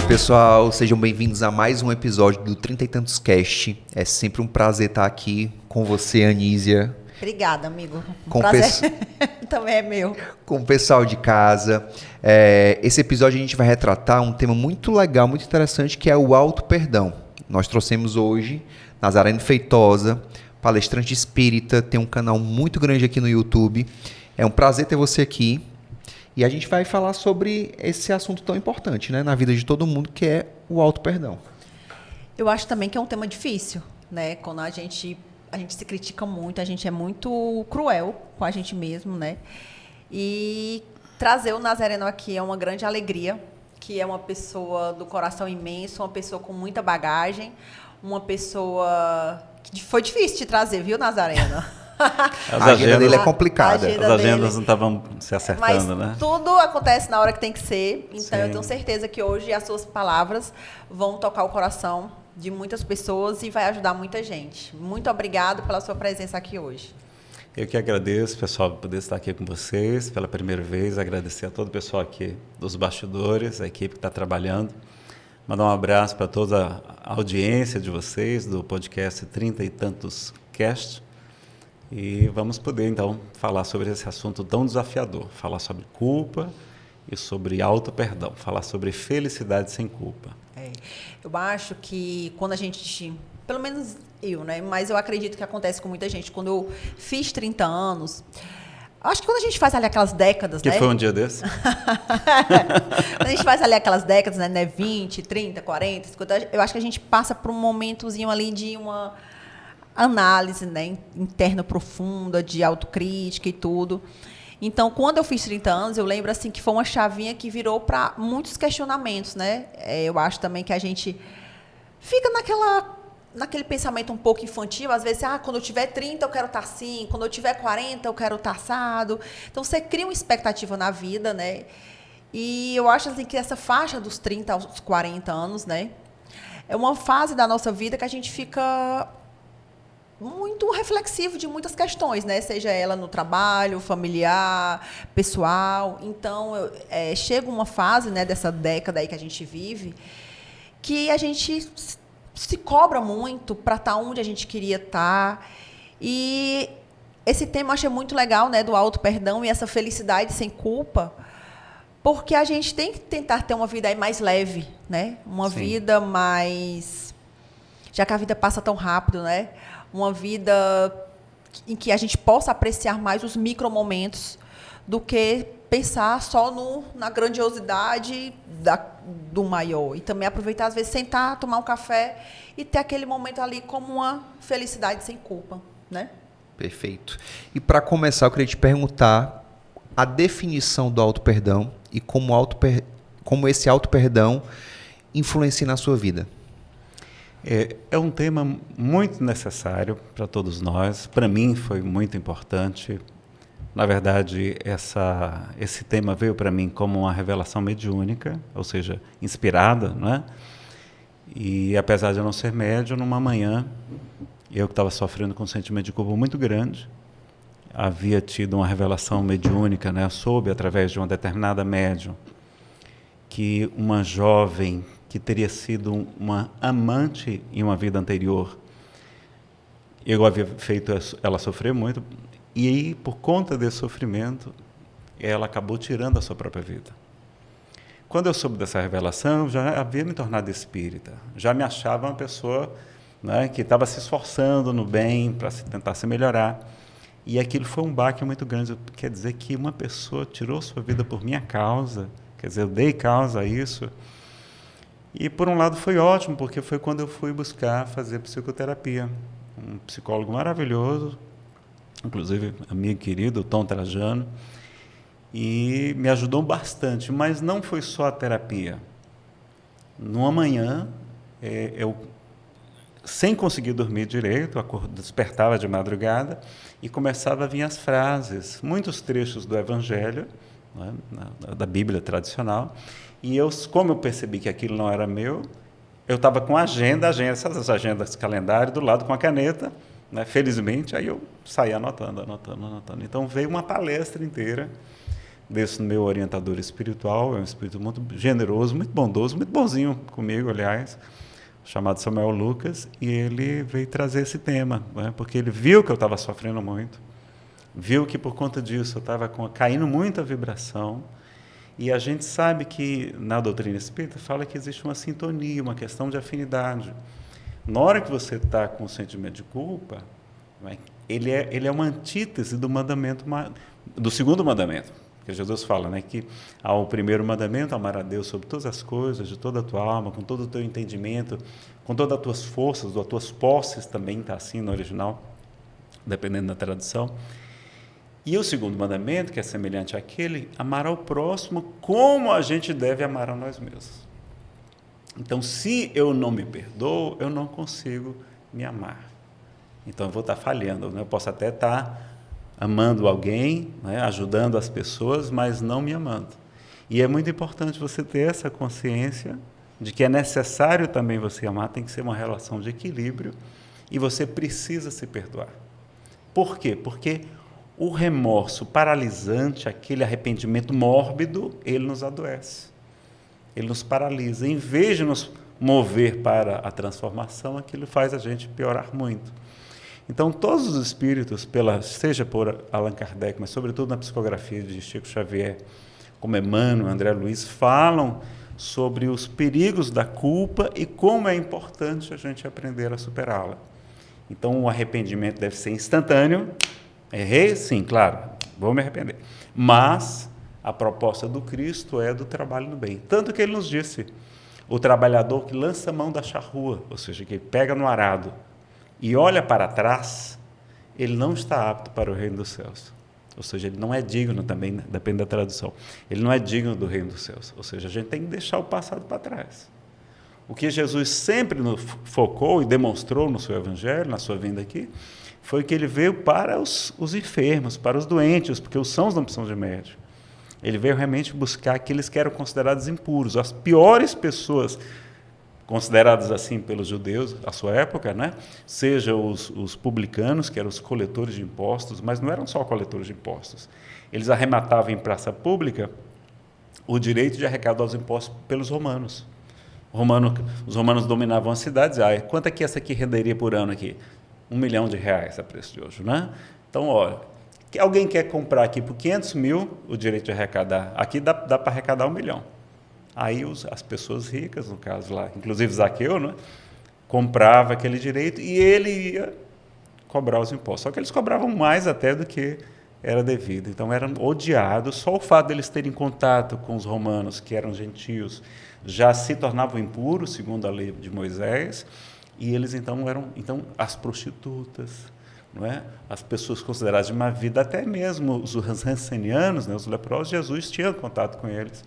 pessoal, sejam bem-vindos a mais um episódio do Trinta e Tantos Cast. É sempre um prazer estar aqui com você, Anísia. Obrigada, amigo. Com prazer também é meu. Com o pessoal de casa. Esse episódio a gente vai retratar um tema muito legal, muito interessante, que é o auto-perdão. Nós trouxemos hoje Nazareno Feitosa, palestrante espírita, tem um canal muito grande aqui no YouTube. É um prazer ter você aqui. E a gente vai falar sobre esse assunto tão importante, né, na vida de todo mundo, que é o auto-perdão. Eu acho também que é um tema difícil, né? Quando a gente se critica muito, a gente é muito cruel com a gente mesmo, né? E trazer o Nazareno aqui é uma grande alegria, que é uma pessoa do coração imenso, uma pessoa com muita bagagem, uma pessoa que foi difícil de trazer, viu, Nazareno? A agenda dele é complicada. As agendas não estavam se acertando, mas né? Tudo acontece na hora que tem que ser. Então, Sim. Eu tenho certeza que hoje as suas palavras vão tocar o coração de muitas pessoas e vai ajudar muita gente. Muito obrigado pela sua presença aqui hoje. Eu que agradeço, pessoal, por poder estar aqui com vocês pela primeira vez. Agradecer a todo o pessoal aqui dos bastidores, a equipe que está trabalhando. Mandar um abraço para toda a audiência de vocês do podcast Trinta e Tantos Cast. E vamos poder, então, falar sobre esse assunto tão desafiador. Falar sobre culpa e sobre auto-perdão. Falar sobre felicidade sem culpa. Eu acho que quando a gente, pelo menos eu, né? Mas eu acredito que acontece com muita gente. Quando eu fiz 30 anos, acho que quando a gente faz ali aquelas décadas, Que né? foi um dia desse? Quando a gente faz ali aquelas décadas, né? 20, 30, 40, 50, eu acho que a gente passa por um momentozinho ali de uma análise, né, interna profunda, de autocrítica e tudo. Então, quando eu fiz 30 anos, eu lembro assim que foi uma chavinha que virou para muitos questionamentos, né? Eu acho também que a gente fica naquele pensamento um pouco infantil, às vezes, quando eu tiver 30 eu quero estar assim, quando eu tiver 40 eu quero estar assado. Então, você cria uma expectativa na vida, né? E eu acho assim que essa faixa dos 30 aos 40 anos, né, é uma fase da nossa vida que a gente fica muito reflexivo de muitas questões, né? Seja ela no trabalho, familiar, pessoal. Então, chega uma fase, né, dessa década aí que a gente vive, que a gente se cobra muito para estar onde a gente queria estar. E esse tema eu achei muito legal, né, do auto-perdão e essa felicidade sem culpa, porque a gente tem que tentar ter uma vida aí mais leve, né? Uma Sim. vida mais... Já que a vida passa tão rápido, né? Uma vida em que a gente possa apreciar mais os micromomentos do que pensar só na grandiosidade do maior. E também aproveitar, às vezes, sentar, tomar um café e ter aquele momento ali como uma felicidade sem culpa, né? Perfeito. E para começar, eu queria te perguntar a definição do auto-perdão e como esse auto-perdão influencia na sua vida. É um tema muito necessário para todos nós. Para mim foi muito importante. Na verdade, esse tema veio para mim como uma revelação mediúnica, ou seja, inspirada, não é? E apesar de eu não ser médium, numa manhã, eu que estava sofrendo com um sentimento de culpa muito grande, havia tido uma revelação mediúnica, né? Soube, através de uma determinada médium, que uma jovem que teria sido uma amante em uma vida anterior, eu havia feito ela sofrer muito, e aí, por conta desse sofrimento, ela acabou tirando a sua própria vida. Quando eu soube dessa revelação, eu já havia me tornado espírita, já me achava uma pessoa, né, que estava se esforçando no bem para tentar se melhorar, e aquilo foi um baque muito grande. Quer dizer que uma pessoa tirou sua vida por minha causa, quer dizer, eu dei causa a isso. E, por um lado, foi ótimo, porque foi quando eu fui buscar fazer psicoterapia. Um psicólogo maravilhoso, inclusive amigo querido, o Tom Trajano, e me ajudou bastante, mas não foi só a terapia. Numa manhã, eu, sem conseguir dormir direito, despertava de madrugada e começava a vir as frases, muitos trechos do Evangelho, né, da Bíblia tradicional. E como eu percebi que aquilo não era meu, eu estava com essas agendas calendário do lado com a caneta, né, felizmente, aí eu saí anotando. Então veio uma palestra inteira desse meu orientador espiritual, é um espírito muito generoso, muito bondoso, muito bonzinho comigo, aliás, chamado Samuel Lucas, e ele veio trazer esse tema, né? Porque ele viu que eu estava sofrendo muito, viu que por conta disso eu estava caindo muito a vibração, e a gente sabe que na doutrina espírita fala que existe uma sintonia, uma questão de afinidade. Na hora que você está com o sentimento de culpa, né, ele é uma antítese do mandamento, do segundo mandamento, que Jesus fala, né, que ao primeiro mandamento, amar a Deus sobre todas as coisas, de toda a tua alma, com todo o teu entendimento, com todas as tuas forças, as tuas posses, também está assim no original, dependendo da tradução. E o segundo mandamento, que é semelhante àquele, amar ao próximo como a gente deve amar a nós mesmos. Então, se eu não me perdoo, eu não consigo me amar. Então, eu vou estar falhando, né? Eu posso até estar amando alguém, né, ajudando as pessoas, mas não me amando. E é muito importante você ter essa consciência de que é necessário também você amar, tem que ser uma relação de equilíbrio, e você precisa se perdoar. Por quê? Porque o remorso paralisante, aquele arrependimento mórbido, ele nos adoece. Ele nos paralisa. Em vez de nos mover para a transformação, aquilo faz a gente piorar muito. Então, todos os espíritos, seja por Allan Kardec, mas sobretudo na psicografia de Chico Xavier, como Emmanuel, André Luiz, falam sobre os perigos da culpa e como é importante a gente aprender a superá-la. Então, o arrependimento deve ser instantâneo. Errei? Sim, claro, vou me arrepender. Mas a proposta do Cristo é do trabalho no bem. Tanto que ele nos disse, o trabalhador que lança a mão da charrua, ou seja, que pega no arado e olha para trás, ele não está apto para o reino dos céus. Ou seja, ele não é digno também, depende da tradução, ele não é digno do reino dos céus. Ou seja, a gente tem que deixar o passado para trás. O que Jesus sempre nos focou e demonstrou no seu evangelho, na sua vinda aqui, foi que ele veio para os enfermos, para os doentes, porque os sãos não precisam de médico. Ele veio realmente buscar aqueles que eram considerados impuros, as piores pessoas consideradas assim pelos judeus à sua época, né? Seja os publicanos, que eram os coletores de impostos, mas não eram só coletores de impostos. Eles arrematavam em praça pública o direito de arrecadar os impostos pelos romanos. Os romanos dominavam as cidades. Quanto é que essa aqui renderia por ano aqui? R$1 milhão a preço de hoje, né? Então, olha, alguém quer comprar aqui por 500 mil o direito de arrecadar, aqui dá para arrecadar 1 milhão. Aí as pessoas ricas, no caso lá, inclusive Zaqueu, né, comprava aquele direito e ele ia cobrar os impostos. Só que eles cobravam mais até do que era devido. Então eram odiados. Só o fato deles terem contato com os romanos, que eram gentios, já se tornavam impuros, segundo a lei de Moisés. E eles então eram as prostitutas, não é? As pessoas consideradas de má vida, até mesmo os rancenianos, né, os leprosos, Jesus tinha contato com eles.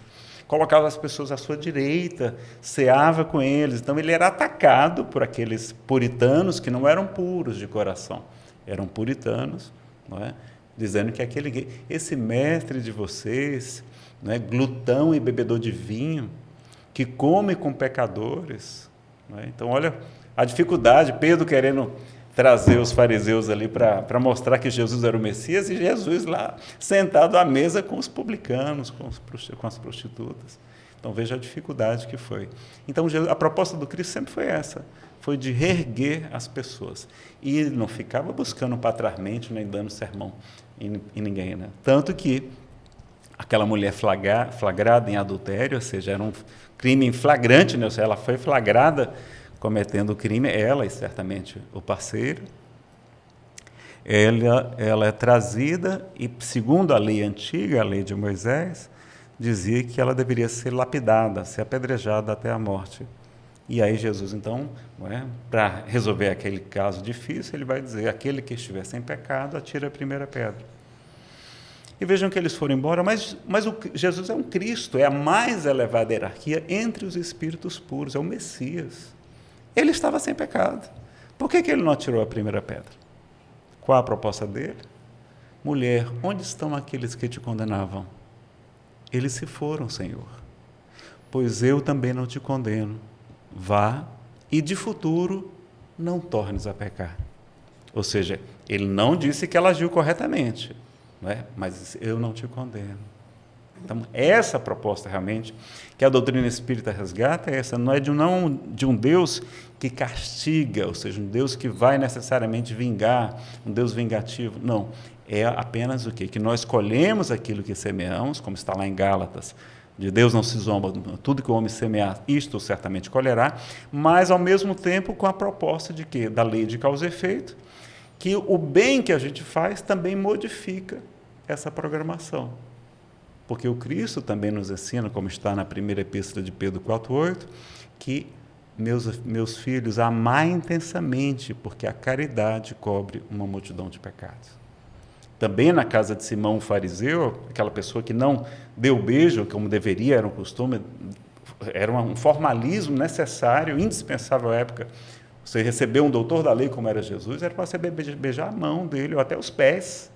Colocava as pessoas à sua direita, ceava com eles. Então, ele era atacado por aqueles puritanos que não eram puros de coração, eram puritanos, não é? Dizendo que esse mestre de vocês, não é? Glutão e bebedor de vinho, que come com pecadores. Não é? Então, olha a dificuldade, Pedro querendo trazer os fariseus ali para mostrar que Jesus era o Messias, e Jesus lá sentado à mesa com os publicanos, com as prostitutas. Então veja a dificuldade que foi. Então a proposta do Cristo sempre foi essa, foi de reerguer as pessoas. E ele não ficava buscando patrarmente, nem dando sermão em ninguém, né? Tanto que aquela mulher flagrada em adultério, ou seja, era um crime em flagrante, né? Ou seja, ela foi flagrada cometendo o crime, ela e certamente o parceiro, ela é trazida e, segundo a lei antiga, a lei de Moisés, dizia que ela deveria ser lapidada, ser apedrejada até a morte. E aí Jesus, então, para resolver aquele caso difícil, ele vai dizer, aquele que estiver sem pecado, atira a primeira pedra. E vejam que eles foram embora, mas Jesus é um Cristo, é a mais elevada hierarquia entre os espíritos puros, é o Messias. Ele estava sem pecado. Por que ele não atirou a primeira pedra? Qual a proposta dele? Mulher, onde estão aqueles que te condenavam? Eles se foram, Senhor. Pois eu também não te condeno. Vá e de futuro não tornes a pecar. Ou seja, ele não disse que ela agiu corretamente, não é? Mas eu não te condeno. Então, essa proposta realmente, que a doutrina espírita resgata, é essa, não é de um Deus que castiga, ou seja, um Deus que vai necessariamente vingar, um Deus vingativo, não. É apenas o quê? Que nós colhemos aquilo que semeamos, como está lá em Gálatas, de Deus não se zomba, tudo que o homem semear, isto certamente colherá, mas ao mesmo tempo com a proposta de quê? Da lei de causa e efeito, que o bem que a gente faz também modifica essa programação. Porque o Cristo também nos ensina, como está na primeira epístola de Pedro 4,8, que meus filhos, amai intensamente, porque a caridade cobre uma multidão de pecados. Também na casa de Simão o fariseu, aquela pessoa que não deu beijo, como deveria, era um costume, era um formalismo necessário, indispensável à época. Você receber um doutor da lei como era Jesus, era para você beijar a mão dele, ou até os pés.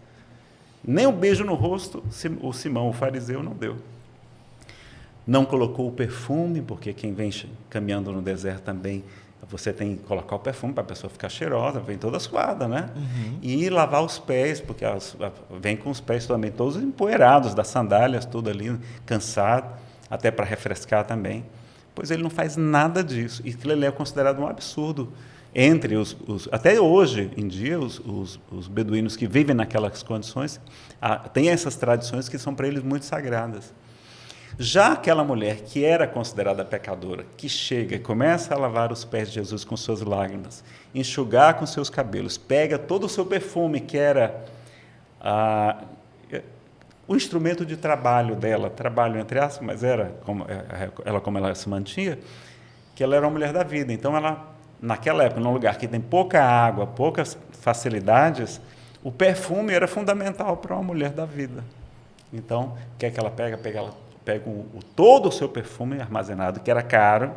Nem um beijo no rosto o Simão, o fariseu, não deu. Não colocou o perfume, porque quem vem caminhando no deserto também, você tem que colocar o perfume para a pessoa ficar cheirosa, vem toda suada, né? Uhum. E lavar os pés, porque vem com os pés também todos empoeirados, das sandálias, tudo ali, cansado, até para refrescar também. Pois ele não faz nada disso. E aquilo ali é considerado um absurdo. Entre até hoje em dia, os beduínos que vivem naquelas condições, têm essas tradições que são para eles muito sagradas. Já aquela mulher que era considerada pecadora, que chega e começa a lavar os pés de Jesus com suas lágrimas, enxugar com seus cabelos, pega todo o seu perfume, que era o instrumento de trabalho dela, trabalho entre aspas, mas era como ela se mantinha, que ela era uma mulher da vida. Então, ela, naquela época, num lugar que tem pouca água, poucas facilidades, o perfume era fundamental para uma mulher da vida. Então, o que é que ela pega? Pega todo o seu perfume armazenado, que era caro,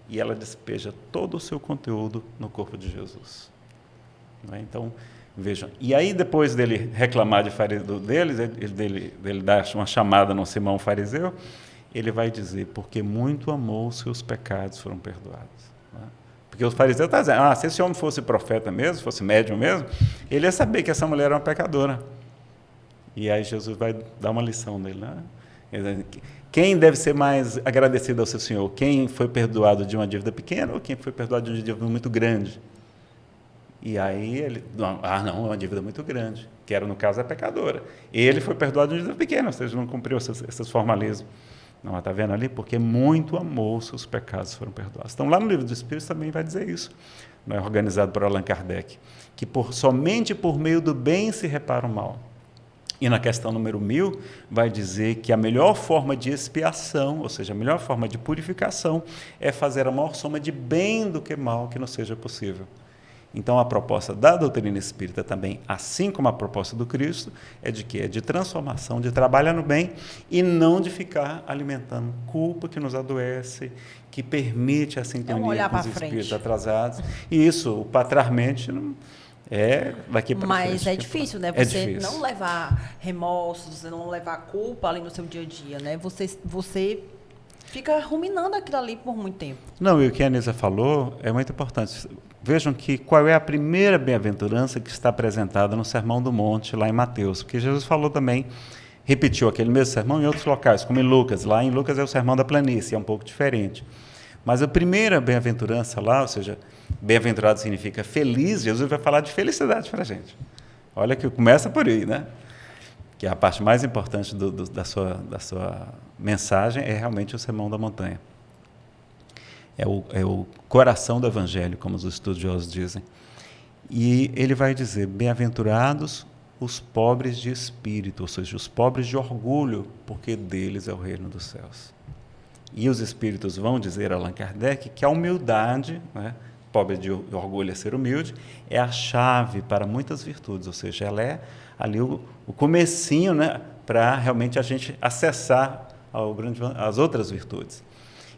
e ela despeja todo o seu conteúdo no corpo de Jesus. Não é? Então, vejam. E aí, depois dele reclamar dele dar uma chamada no Simão fariseu, ele vai dizer, porque muito amou, os seus pecados foram perdoados. Não é? Porque os fariseus estão dizendo, se esse homem fosse profeta mesmo, fosse médium mesmo, ele ia saber que essa mulher era uma pecadora. E aí Jesus vai dar uma lição nele, né? Quem deve ser mais agradecido ao seu Senhor? Quem foi perdoado de uma dívida pequena ou quem foi perdoado de uma dívida muito grande? E aí ele, não, é uma dívida muito grande, que era, no caso, a pecadora. Ele foi perdoado de uma dívida pequena, ou seja, não cumpriu esses formalismos. Não, está vendo ali? Porque muito amou, seus pecados foram perdoados. Então, lá no Livro dos Espíritos também vai dizer isso, não é? Organizado por Allan Kardec, que somente por meio do bem se repara o mal. E na questão número 1000, vai dizer que a melhor forma de expiação, ou seja, a melhor forma de purificação, é fazer a maior soma de bem do que mal que não seja possível. Então, a proposta da doutrina espírita também, assim como a proposta do Cristo, é de quê? É de transformação, de trabalhar no bem e não de ficar alimentando culpa que nos adoece, que permite a sintonia com os espíritos atrasados. E isso, o patriarmente, não... daqui para frente. Mas é difícil, né? Você não levar remorsos, você não levar culpa ali no seu dia a dia, né? Você fica ruminando aquilo ali por muito tempo. Não, e o que a Anísia falou é muito importante. Vejam que qual é a primeira bem-aventurança que está apresentada no Sermão do Monte, lá em Mateus. Porque Jesus falou também, repetiu aquele mesmo sermão em outros locais, como em Lucas. Lá em Lucas é o Sermão da Planície, é um pouco diferente. Mas a primeira bem-aventurança lá, ou seja, bem-aventurado significa feliz, Jesus vai falar de felicidade para a gente. Olha que começa por aí, né? Que a parte mais importante da sua mensagem é realmente o Sermão da Montanha. É o coração do Evangelho, como os estudiosos dizem. E ele vai dizer, bem-aventurados os pobres de espírito, ou seja, os pobres de orgulho, porque deles é o reino dos céus. E os espíritos vão dizer a Allan Kardec que a humildade, né, pobre de orgulho é ser humilde, é a chave para muitas virtudes, ou seja, ela é ali o comecinho, né, para realmente a gente acessar as outras virtudes.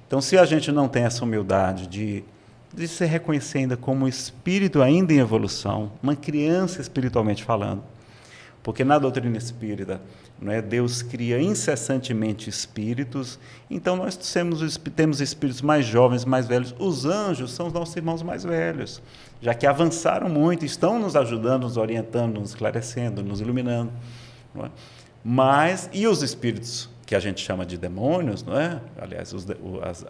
Então, se a gente não tem essa humildade de se reconhecer ainda como espírito ainda em evolução, uma criança espiritualmente falando, porque na doutrina espírita, não é, Deus cria incessantemente espíritos, então nós temos espíritos mais jovens, mais velhos. Os anjos são os nossos irmãos mais velhos, já que avançaram muito, estão nos ajudando, nos orientando, nos esclarecendo, nos iluminando. Não é? E os espíritos que a gente chama de demônios, não é? Aliás,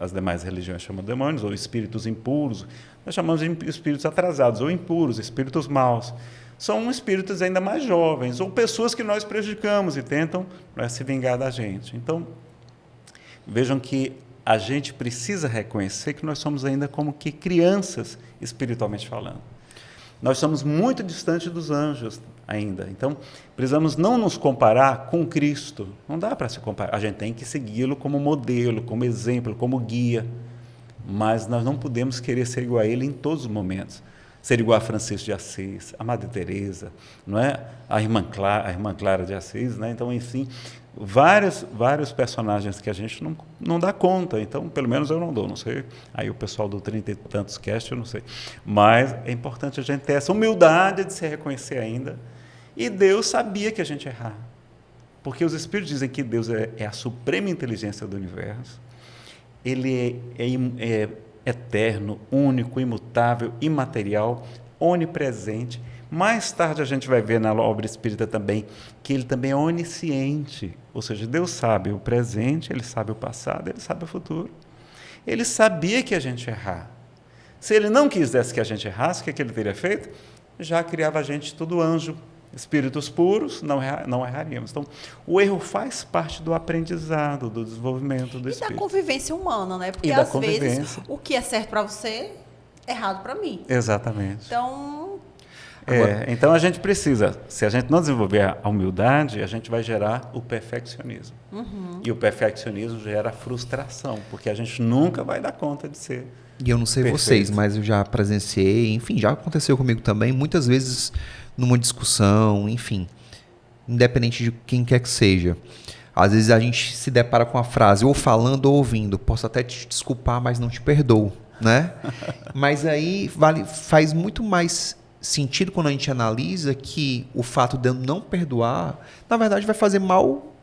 as demais religiões chamam de demônios, ou espíritos impuros. Nós chamamos de espíritos atrasados, ou impuros, espíritos maus. São espíritos ainda mais jovens, ou pessoas que nós prejudicamos e tentam, não é, se vingar da gente. Então, vejam que a gente precisa reconhecer que nós somos ainda como que crianças, espiritualmente falando. Nós somos muito distantes dos anjos ainda. Então, precisamos não nos comparar com Cristo. Não dá para se comparar. A gente tem que segui-lo como modelo, como exemplo, como guia. Mas nós não podemos querer ser igual a ele em todos os momentos. Ser igual a Francisco de Assis, a Madre Teresa, não é? A irmã Clara de Assis, né? Então, enfim, vários personagens que a gente não dá conta. Então, pelo menos eu não dou, não sei. Aí o pessoal do 30 e tantos cast, eu não sei. Mas é importante a gente ter essa humildade de se reconhecer ainda. E Deus sabia que a gente ia errar. Porque os Espíritos dizem que Deus é a suprema inteligência do universo. Ele é eterno, único, imutável, imaterial, onipresente. Mais tarde a gente vai ver na obra espírita também que ele também é onisciente, ou seja, Deus sabe o presente, ele sabe o passado, ele sabe o futuro. Ele sabia que a gente ia errar. Se ele não quisesse que a gente errasse, o que ele teria feito? Já criava a gente tudo anjo, espíritos puros, não erraríamos. Então, o erro faz parte do aprendizado, do desenvolvimento do espírito. E da convivência humana, né? Porque, às vezes, o que é certo para você é errado para mim. Exatamente. Então... Então, a gente precisa, se a gente não desenvolver a humildade, a gente vai gerar o perfeccionismo. Uhum. E o perfeccionismo gera frustração, porque a gente nunca vai dar conta de ser E eu não sei perfeito. Vocês, mas eu já presenciei, enfim, já aconteceu comigo também, muitas vezes numa discussão, enfim, independente de quem quer que seja. Às vezes a gente se depara com a frase, ou falando ou ouvindo, posso até te desculpar, mas não te perdoo, né? Mas aí faz muito mais sentido quando a gente analisa que o fato de eu não perdoar, na verdade vai fazer mal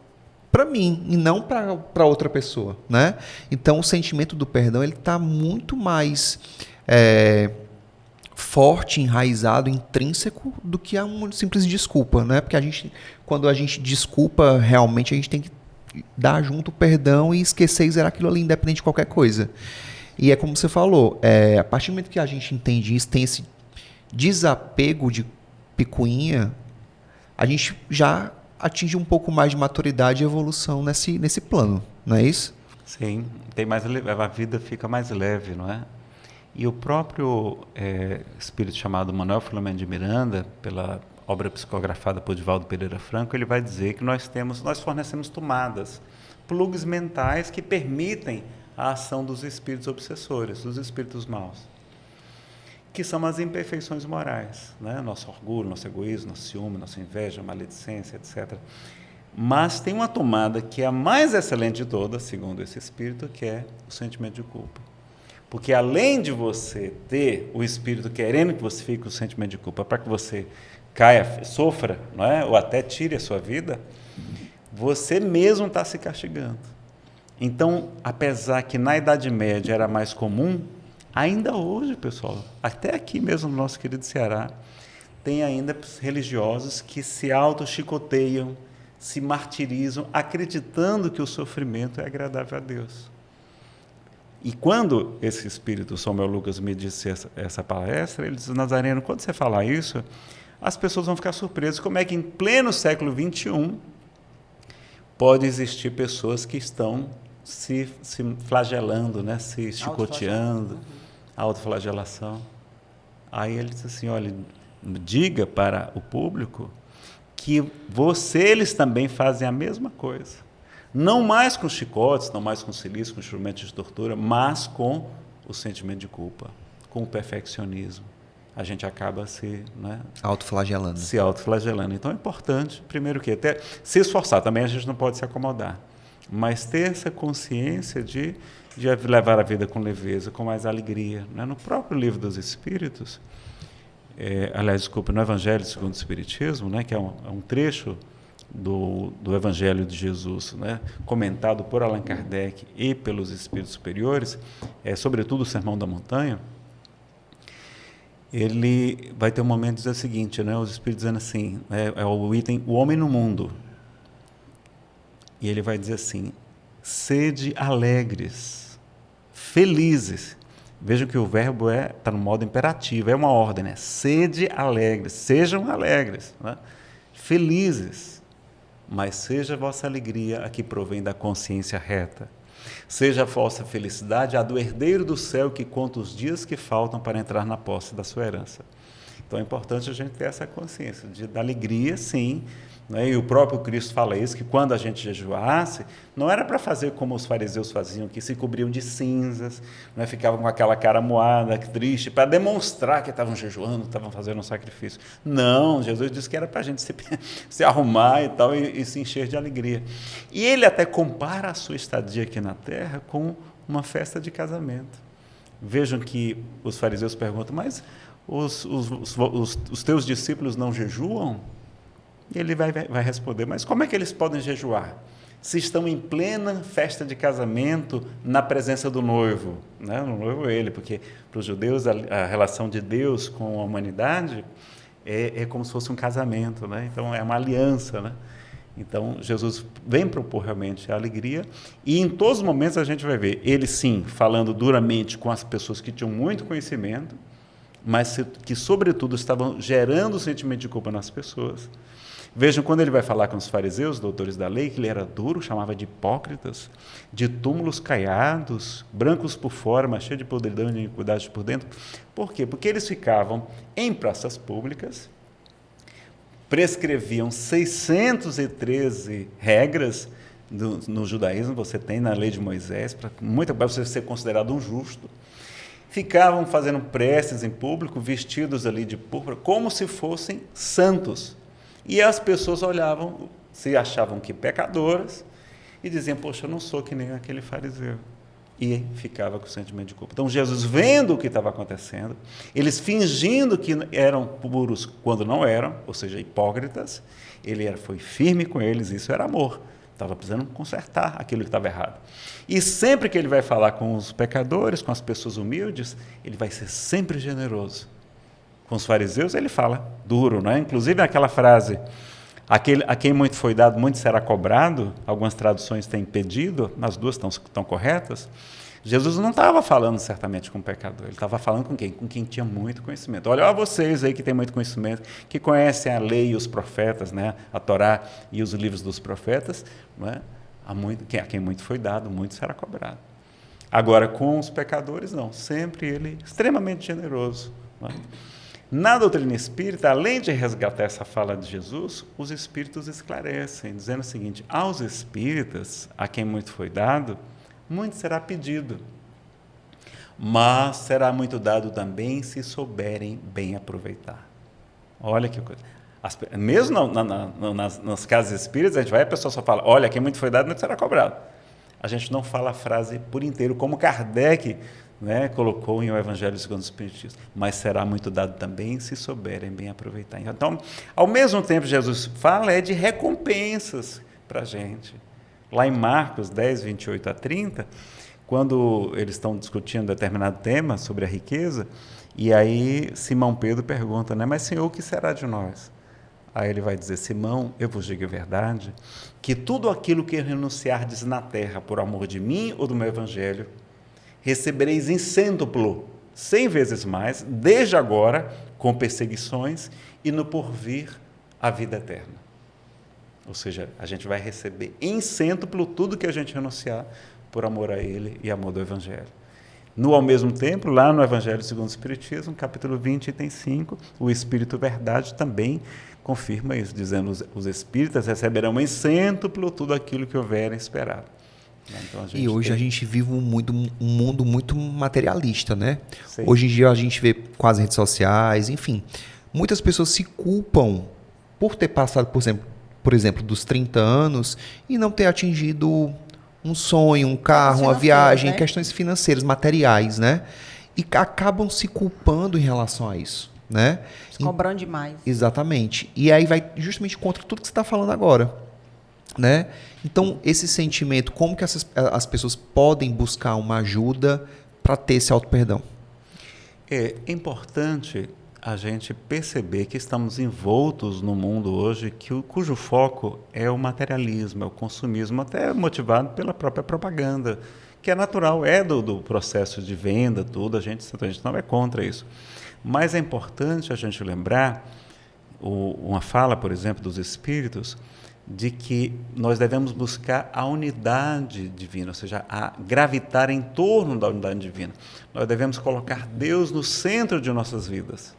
para mim e não para outra pessoa, né? Então o sentimento do perdão ele está muito mais forte, enraizado, intrínseco do que uma simples desculpa, né? Porque quando a gente desculpa realmente a gente tem que dar junto o perdão e esquecer e zerar aquilo ali independente de qualquer coisa. E é como você falou, a partir do momento que a gente entende isso, tem esse desapego de picuinha, a gente já atinge um pouco mais de maturidade e evolução nesse plano, não é isso? Sim, a vida fica mais leve, não é? E o próprio espírito chamado Manuel Filomeno de Miranda, pela obra psicografada por Divaldo Pereira Franco, ele vai dizer que nós fornecemos tomadas, plugs mentais que permitem a ação dos espíritos obsessores, dos espíritos maus, que são as imperfeições morais, né? Nosso orgulho, nosso egoísmo, nosso ciúme, nossa inveja, maledicência, etc. Mas tem uma tomada que é a mais excelente de todas, segundo esse espírito, que é o sentimento de culpa. Porque além de você ter o espírito querendo que você fique com o sentimento de culpa para que você caia, sofra, não é? Ou até tire a sua vida, você mesmo está se castigando. Então, apesar que na Idade Média era mais comum, ainda hoje, pessoal, até aqui mesmo no nosso querido Ceará, tem ainda religiosos que se auto-chicoteiam, se martirizam, acreditando que o sofrimento é agradável a Deus. E quando esse espírito, São Meu Lucas, me disse essa palestra, ele disse, Nazareno, quando você falar isso, as pessoas vão ficar surpresas. Como é que em pleno século XXI pode existir pessoas que estão se flagelando, né? Se chicoteando, autoflagelação. Aí ele disse assim, olha, diga para o público que eles também fazem a mesma coisa. Não mais com chicotes, não mais com silício, com instrumentos de tortura, mas com o sentimento de culpa, com o perfeccionismo. A gente acaba autoflagelando. Se autoflagelando. Então é importante, primeiro que até se esforçar, também a gente não pode se acomodar, mas ter essa consciência de levar a vida com leveza, com mais alegria. Né? No próprio Livro dos Espíritos, no Evangelho segundo o Espiritismo, né, que é um trecho do Evangelho de Jesus, né, comentado por Allan Kardec e pelos Espíritos Superiores, sobretudo o Sermão da Montanha, ele vai ter um momento de dizer o seguinte, né, os Espíritos dizendo assim, o item, o homem no mundo. E ele vai dizer assim, sede alegres, felizes. Vejam que o verbo está no modo imperativo, é uma ordem, né? Sede alegres, sejam alegres, né? Felizes, mas seja a vossa alegria a que provém da consciência reta. Seja a vossa felicidade a do herdeiro do céu que conta os dias que faltam para entrar na posse da sua herança. Então é importante a gente ter essa consciência da alegria, sim, né? E o próprio Cristo fala isso, que quando a gente jejuasse, não era para fazer como os fariseus faziam, que se cobriam de cinzas, né? Ficavam com aquela cara moada, triste, para demonstrar que estavam jejuando, estavam fazendo um sacrifício. Não, Jesus disse que era para a gente se arrumar e tal, e se encher de alegria. E ele até compara a sua estadia aqui na terra com uma festa de casamento. Vejam que os fariseus perguntam, mas os teus discípulos não jejuam? E ele vai responder, mas como é que eles podem jejuar? Se estão em plena festa de casamento na presença do noivo. Né? O noivo é ele, porque para os judeus a relação de Deus com a humanidade é como se fosse um casamento, né? Então é uma aliança, né? Então Jesus vem propor realmente a alegria, e em todos os momentos a gente vai ver ele sim falando duramente com as pessoas que tinham muito conhecimento, mas que sobretudo estavam gerando o sentimento de culpa nas pessoas. Vejam, quando ele vai falar com os fariseus, doutores da lei, que ele era duro, chamava de hipócritas, de túmulos caiados, brancos por fora, mas cheios de podridão e de iniquidade por dentro. Por quê? Porque eles ficavam em praças públicas, prescreviam 613 regras no judaísmo, você tem na lei de Moisés, para você ser considerado um justo. Ficavam fazendo preces em público, vestidos ali de púrpura, como se fossem santos. E as pessoas olhavam, se achavam que pecadoras, e diziam, poxa, eu não sou que nem aquele fariseu. E ficava com o sentimento de culpa. Então, Jesus, vendo o que estava acontecendo, eles fingindo que eram puros quando não eram, ou seja, hipócritas, foi firme com eles, isso era amor. Estava precisando consertar aquilo que estava errado. E sempre que ele vai falar com os pecadores, com as pessoas humildes, ele vai ser sempre generoso. Com os fariseus ele fala duro, não é? Inclusive aquela frase, a quem muito foi dado, muito será cobrado, algumas traduções têm pedido, as duas estão corretas. Jesus não estava falando certamente com o pecador, ele estava falando com quem? Com quem tinha muito conhecimento. Olha, vocês aí que têm muito conhecimento, que conhecem a lei e os profetas, né? A Torá e os livros dos profetas, não é? A quem muito foi dado, muito será cobrado. Agora, com os pecadores, não, sempre ele extremamente generoso, não é? Na doutrina espírita, além de resgatar essa fala de Jesus, os espíritos esclarecem, dizendo o seguinte, aos espíritas, a quem muito foi dado, muito será pedido, mas será muito dado também se souberem bem aproveitar. Olha que coisa. Mesmo nas casas espíritas, a gente vai e a pessoa só fala, olha, quem muito foi dado, muito será cobrado. A gente não fala a frase por inteiro, como Kardec, né, colocou em O Evangelho segundo o Espiritismo, mas será muito dado também se souberem bem aproveitar. Então, ao mesmo tempo, Jesus fala de recompensas para a gente. Lá em Marcos 10, 28 a 30, quando eles estão discutindo determinado tema sobre a riqueza, e aí Simão Pedro pergunta, né, mas Senhor, o que será de nós? Aí ele vai dizer, Simão, eu vos digo a verdade, que tudo aquilo que renunciardes na terra por amor de mim ou do meu Evangelho, recebereis em cêntuplo, 100 vezes mais, desde agora, com perseguições, e no porvir a vida eterna. Ou seja, a gente vai receber em cêntuplo tudo que a gente renunciar por amor a Ele e amor do Evangelho. Ao mesmo tempo, lá no Evangelho segundo o Espiritismo, capítulo 20, item 5, o Espírito Verdade também confirma isso, dizendo os espíritas receberão em cêntuplo tudo aquilo que houverem esperado. Então, e hoje a gente vive um mundo muito materialista, né? Sim. Hoje em dia a gente vê com as redes sociais, enfim, muitas pessoas se culpam por ter passado, por exemplo, dos 30 anos e não ter atingido um sonho, um carro, uma viagem, né? Questões financeiras, materiais, né? E acabam se culpando em relação a isso, né? Cobrando demais. Exatamente. E aí vai justamente contra tudo que você está falando agora, né? Então, esse sentimento, como que as pessoas podem buscar uma ajuda para ter esse auto-perdão? É importante a gente perceber que estamos envoltos no mundo hoje cujo foco é o materialismo, é o consumismo, até motivado pela própria propaganda, que é natural, é do processo de venda, tudo, a gente não é contra isso. Mas é importante a gente lembrar uma fala, por exemplo, dos Espíritos, de que nós devemos buscar a unidade divina, ou seja, a gravitar em torno da unidade divina. Nós devemos colocar Deus no centro de nossas vidas.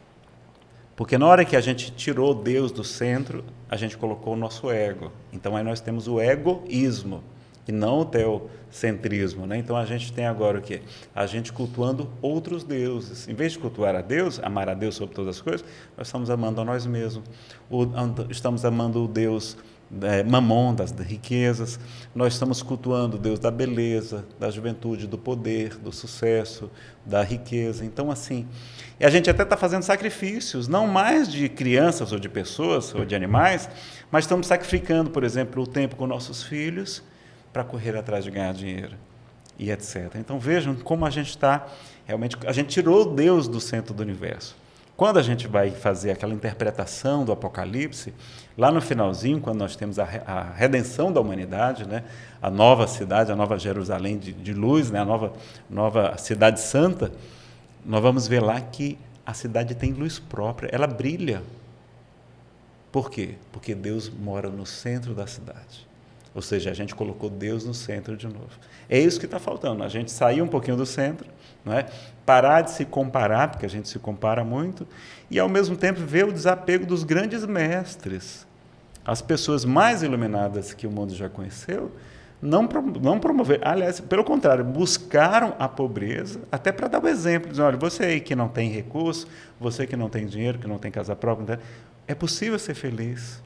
Porque na hora que a gente tirou Deus do centro, a gente colocou o nosso ego. Então aí nós temos o egoísmo e não o teocentrismo, né? Então a gente tem agora o quê? A gente cultuando outros deuses. Em vez de cultuar a Deus, amar a Deus sobre todas as coisas, nós estamos amando a nós mesmos. Estamos amando o Deus Mamon, das riquezas. Nós estamos cultuando o Deus da beleza, da juventude, do poder, do sucesso, da riqueza. Então, assim, e a gente até está fazendo sacrifícios, não mais de crianças ou de pessoas ou de animais, mas estamos sacrificando, por exemplo, o tempo com nossos filhos para correr atrás de ganhar dinheiro e etc. Então, vejam como a gente está, realmente, a gente tirou Deus do centro do universo. Quando a gente vai fazer aquela interpretação do Apocalipse, lá no finalzinho, quando nós temos a redenção da humanidade, né, a nova cidade, a nova Jerusalém de luz, né, a nova cidade santa, nós vamos ver lá que a cidade tem luz própria, ela brilha. Por quê? Porque Deus mora no centro da cidade. Ou seja, a gente colocou Deus no centro de novo. É isso que está faltando, a gente sair um pouquinho do centro, não é? Parar de se comparar, porque a gente se compara muito, e ao mesmo tempo ver o desapego dos grandes mestres. As pessoas mais iluminadas que o mundo já conheceu, não promover, aliás, pelo contrário, buscaram a pobreza, até para dar o exemplo, dizendo, olha, você aí que não tem recurso, você que não tem dinheiro, que não tem casa própria, é possível ser feliz.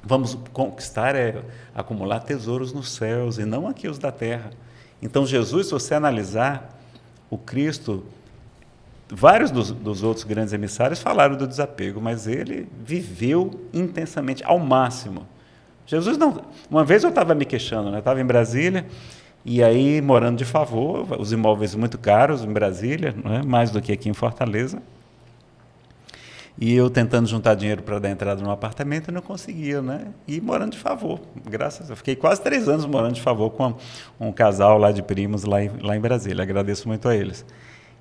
Vamos conquistar, acumular tesouros nos céus e não aqui os da terra. Então, Jesus, se você analisar o Cristo, vários dos outros grandes emissários falaram do desapego, mas ele viveu intensamente, ao máximo. Jesus não... Uma vez eu estava me queixando, né? Eu estava em Brasília, e aí morando de favor, os imóveis muito caros em Brasília, não é? Mais do que aqui em Fortaleza. E eu tentando juntar dinheiro para dar entrada no apartamento, eu não conseguia, né? E morando de favor, graças a Deus. Eu fiquei quase 3 anos morando de favor com um casal lá de primos lá em Brasília. Agradeço muito a eles.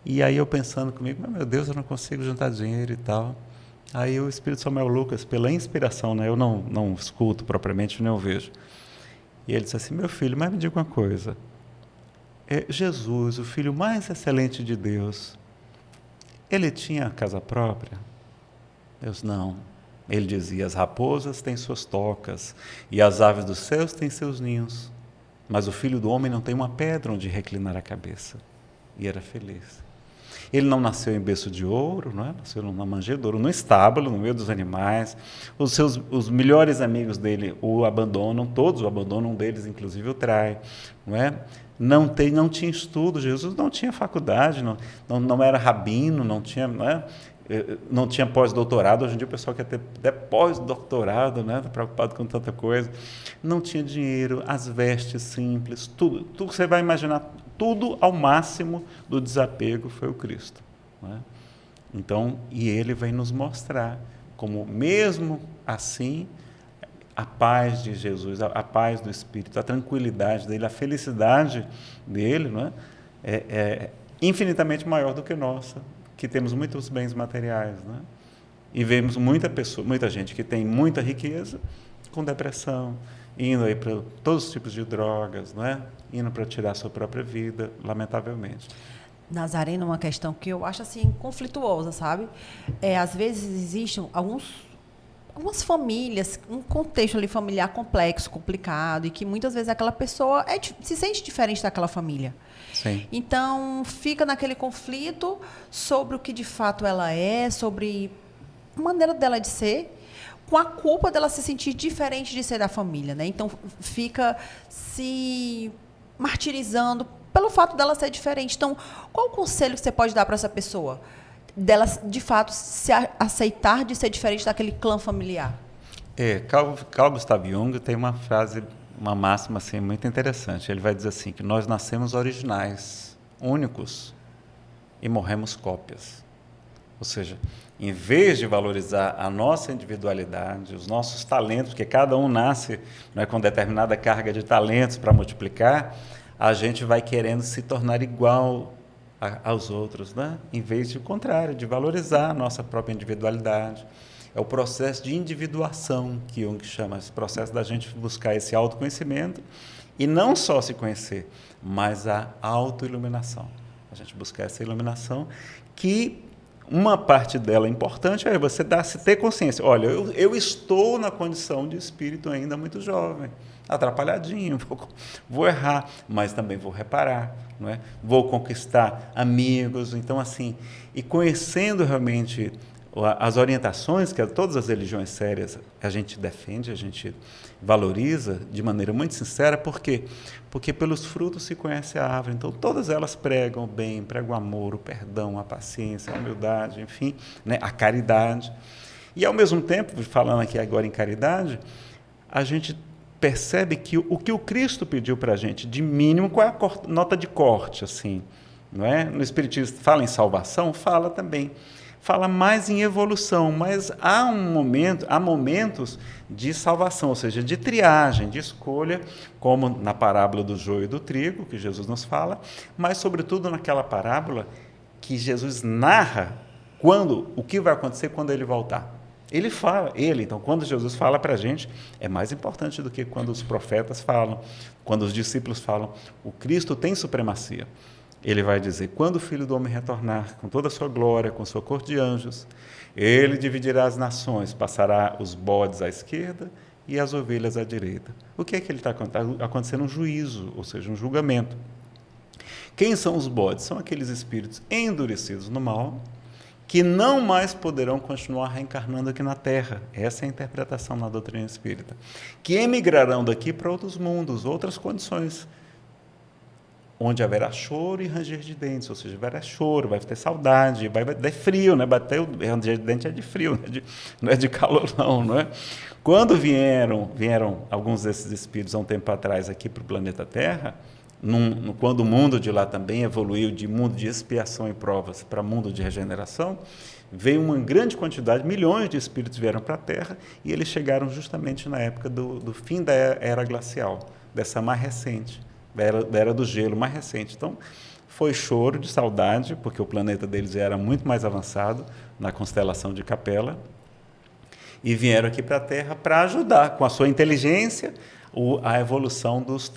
E aí eu pensando comigo, meu Deus, eu não consigo juntar dinheiro e tal. Aí o Espírito Samuel Lucas, pela inspiração, né? Eu não escuto propriamente, nem eu vejo. E ele disse assim, meu filho, mas me diga uma coisa. Jesus, o filho mais excelente de Deus, ele tinha casa própria? Deus não. Ele dizia, as raposas têm suas tocas e as aves dos céus têm seus ninhos, mas o filho do homem não tem uma pedra onde reclinar a cabeça. E era feliz. Ele não nasceu em berço de ouro, não é? Nasceu numa manjedoura, no estábulo, no meio dos animais. Os melhores amigos dele o abandonam, todos o abandonam, um deles inclusive o trai, não é? Não tinha estudo, Jesus não tinha faculdade, não era rabino, não tinha, não é? Não tinha pós-doutorado. Hoje em dia o pessoal quer ter até pós-doutorado, né? Está preocupado com tanta coisa. Não tinha dinheiro, as vestes simples, tudo que você vai imaginar, tudo ao máximo do desapego foi o Cristo, né? Então, e ele vem nos mostrar como, mesmo assim, a paz de Jesus, a paz do Espírito, a tranquilidade dele, a felicidade dele, não é infinitamente maior do que nossa, que temos muitos bens materiais, né? E vemos muita gente que tem muita riqueza com depressão, indo aí para todos os tipos de drogas, não é? Indo para tirar a sua própria vida, lamentavelmente. Nazareno, uma questão que eu acho assim conflituosa, sabe? Às vezes existem algumas famílias, um contexto ali familiar complexo, complicado, e que muitas vezes aquela pessoa se sente diferente daquela família. Sim. Então, fica naquele conflito sobre o que de fato ela é, sobre a maneira dela de ser, com a culpa dela se sentir diferente de ser da família, né? Então, fica se martirizando pelo fato dela ser diferente. Então, qual o conselho que você pode dar para essa pessoa? Dela, de fato, se aceitar de ser diferente daquele clã familiar? Carl Gustav Jung tem uma frase, uma máxima assim, muito interessante. Ele vai dizer assim, que nós nascemos originais, únicos, e morremos cópias. Ou seja, em vez de valorizar a nossa individualidade, os nossos talentos, porque cada um nasce, né, com determinada carga de talentos para multiplicar, a gente vai querendo se tornar igual aos outros, né? Em vez de o contrário, de valorizar a nossa própria individualidade. É o processo de individuação que Jung chama, esse processo da gente buscar esse autoconhecimento e não só se conhecer, mas a autoiluminação. A gente buscar essa iluminação que uma parte dela importante é você ter consciência. Olha, eu estou na condição de espírito ainda muito jovem, atrapalhadinho, vou errar, mas também vou reparar, não é? Vou conquistar amigos. Então, assim, e conhecendo realmente as orientações que todas as religiões sérias a gente defende, a gente valoriza de maneira muito sincera. Por quê? Porque pelos frutos se conhece a árvore. Então, todas elas pregam o bem, pregam o amor, o perdão, a paciência, a humildade, enfim, né, a caridade. E, ao mesmo tempo, falando aqui agora em caridade, a gente percebe que o que o Cristo pediu para a gente, de mínimo, qual é a nota de corte, assim, não é? No Espiritismo fala em salvação, fala também. Fala mais em evolução, mas há momentos de salvação, ou seja, de triagem, de escolha, como na parábola do joio e do trigo, que Jesus nos fala, mas, sobretudo, naquela parábola que Jesus narra o que vai acontecer quando ele voltar. Então, quando Jesus fala para a gente, é mais importante do que quando os profetas falam, quando os discípulos falam. O Cristo tem supremacia. Ele vai dizer, quando o Filho do Homem retornar com toda a sua glória, com sua corte de anjos, ele dividirá as nações, passará os bodes à esquerda e as ovelhas à direita. O que é que ele está acontecendo? Está acontecendo um juízo, ou seja, um julgamento. Quem são os bodes? São aqueles espíritos endurecidos no mal, que não mais poderão continuar reencarnando aqui na Terra. Essa é a interpretação na doutrina espírita. Que emigrarão daqui para outros mundos, outras condições, onde haverá choro e ranger de dentes, ou seja, haverá choro, vai ter saudade, vai ter frio, né? Bater o ranger de dente é de frio, não é de calor, não é? Quando vieram alguns desses espíritos há um tempo atrás aqui para o planeta Terra, quando o mundo de lá também evoluiu de mundo de expiação e provas para mundo de regeneração, veio uma grande quantidade, milhões de espíritos vieram para a Terra, e eles chegaram justamente na época do fim da era glacial, dessa mais recente, da era do gelo mais recente. Então, foi choro de saudade, porque o planeta deles era muito mais avançado na constelação de Capela, e vieram aqui para a Terra para ajudar, com a sua inteligência, a evolução dos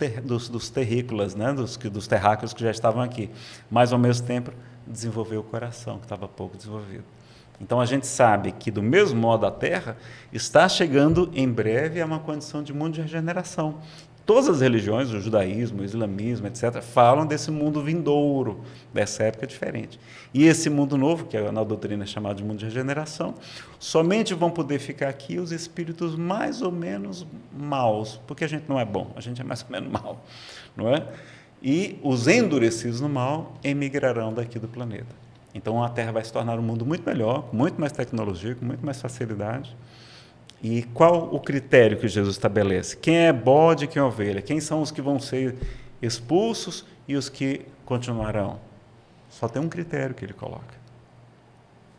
terrícolas, né? dos terráqueos que já estavam aqui. Mas, ao mesmo tempo, desenvolver o coração, que estava pouco desenvolvido. Então, a gente sabe que, do mesmo modo, a Terra está chegando em breve a uma condição de mundo de regeneração. Todas as religiões, o judaísmo, o islamismo, etc., falam desse mundo vindouro, dessa época diferente. E esse mundo novo, que na doutrina é chamado de mundo de regeneração, somente vão poder ficar aqui os espíritos mais ou menos maus, porque a gente não é bom, a gente é mais ou menos mau, não é? E os endurecidos no mal emigrarão daqui do planeta. Então, a Terra vai se tornar um mundo muito melhor, com muito mais tecnologia, com muito mais facilidade. E qual o critério que Jesus estabelece? Quem é bode e quem é ovelha? Quem são os que vão ser expulsos e os que continuarão? Só tem um critério que ele coloca.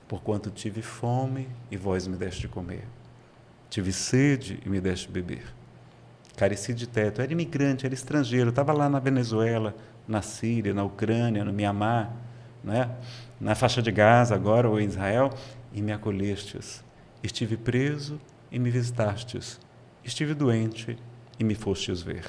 Porquanto tive fome e vós me deste de comer. Tive sede e me deste de beber. Careci de teto. Era imigrante, era estrangeiro. Estava lá na Venezuela, na Síria, na Ucrânia, no Mianmar, né? Na faixa de Gaza agora, ou em Israel, e me acolhestes. Estive preso e me visitastes. Estive doente e me fostes ver.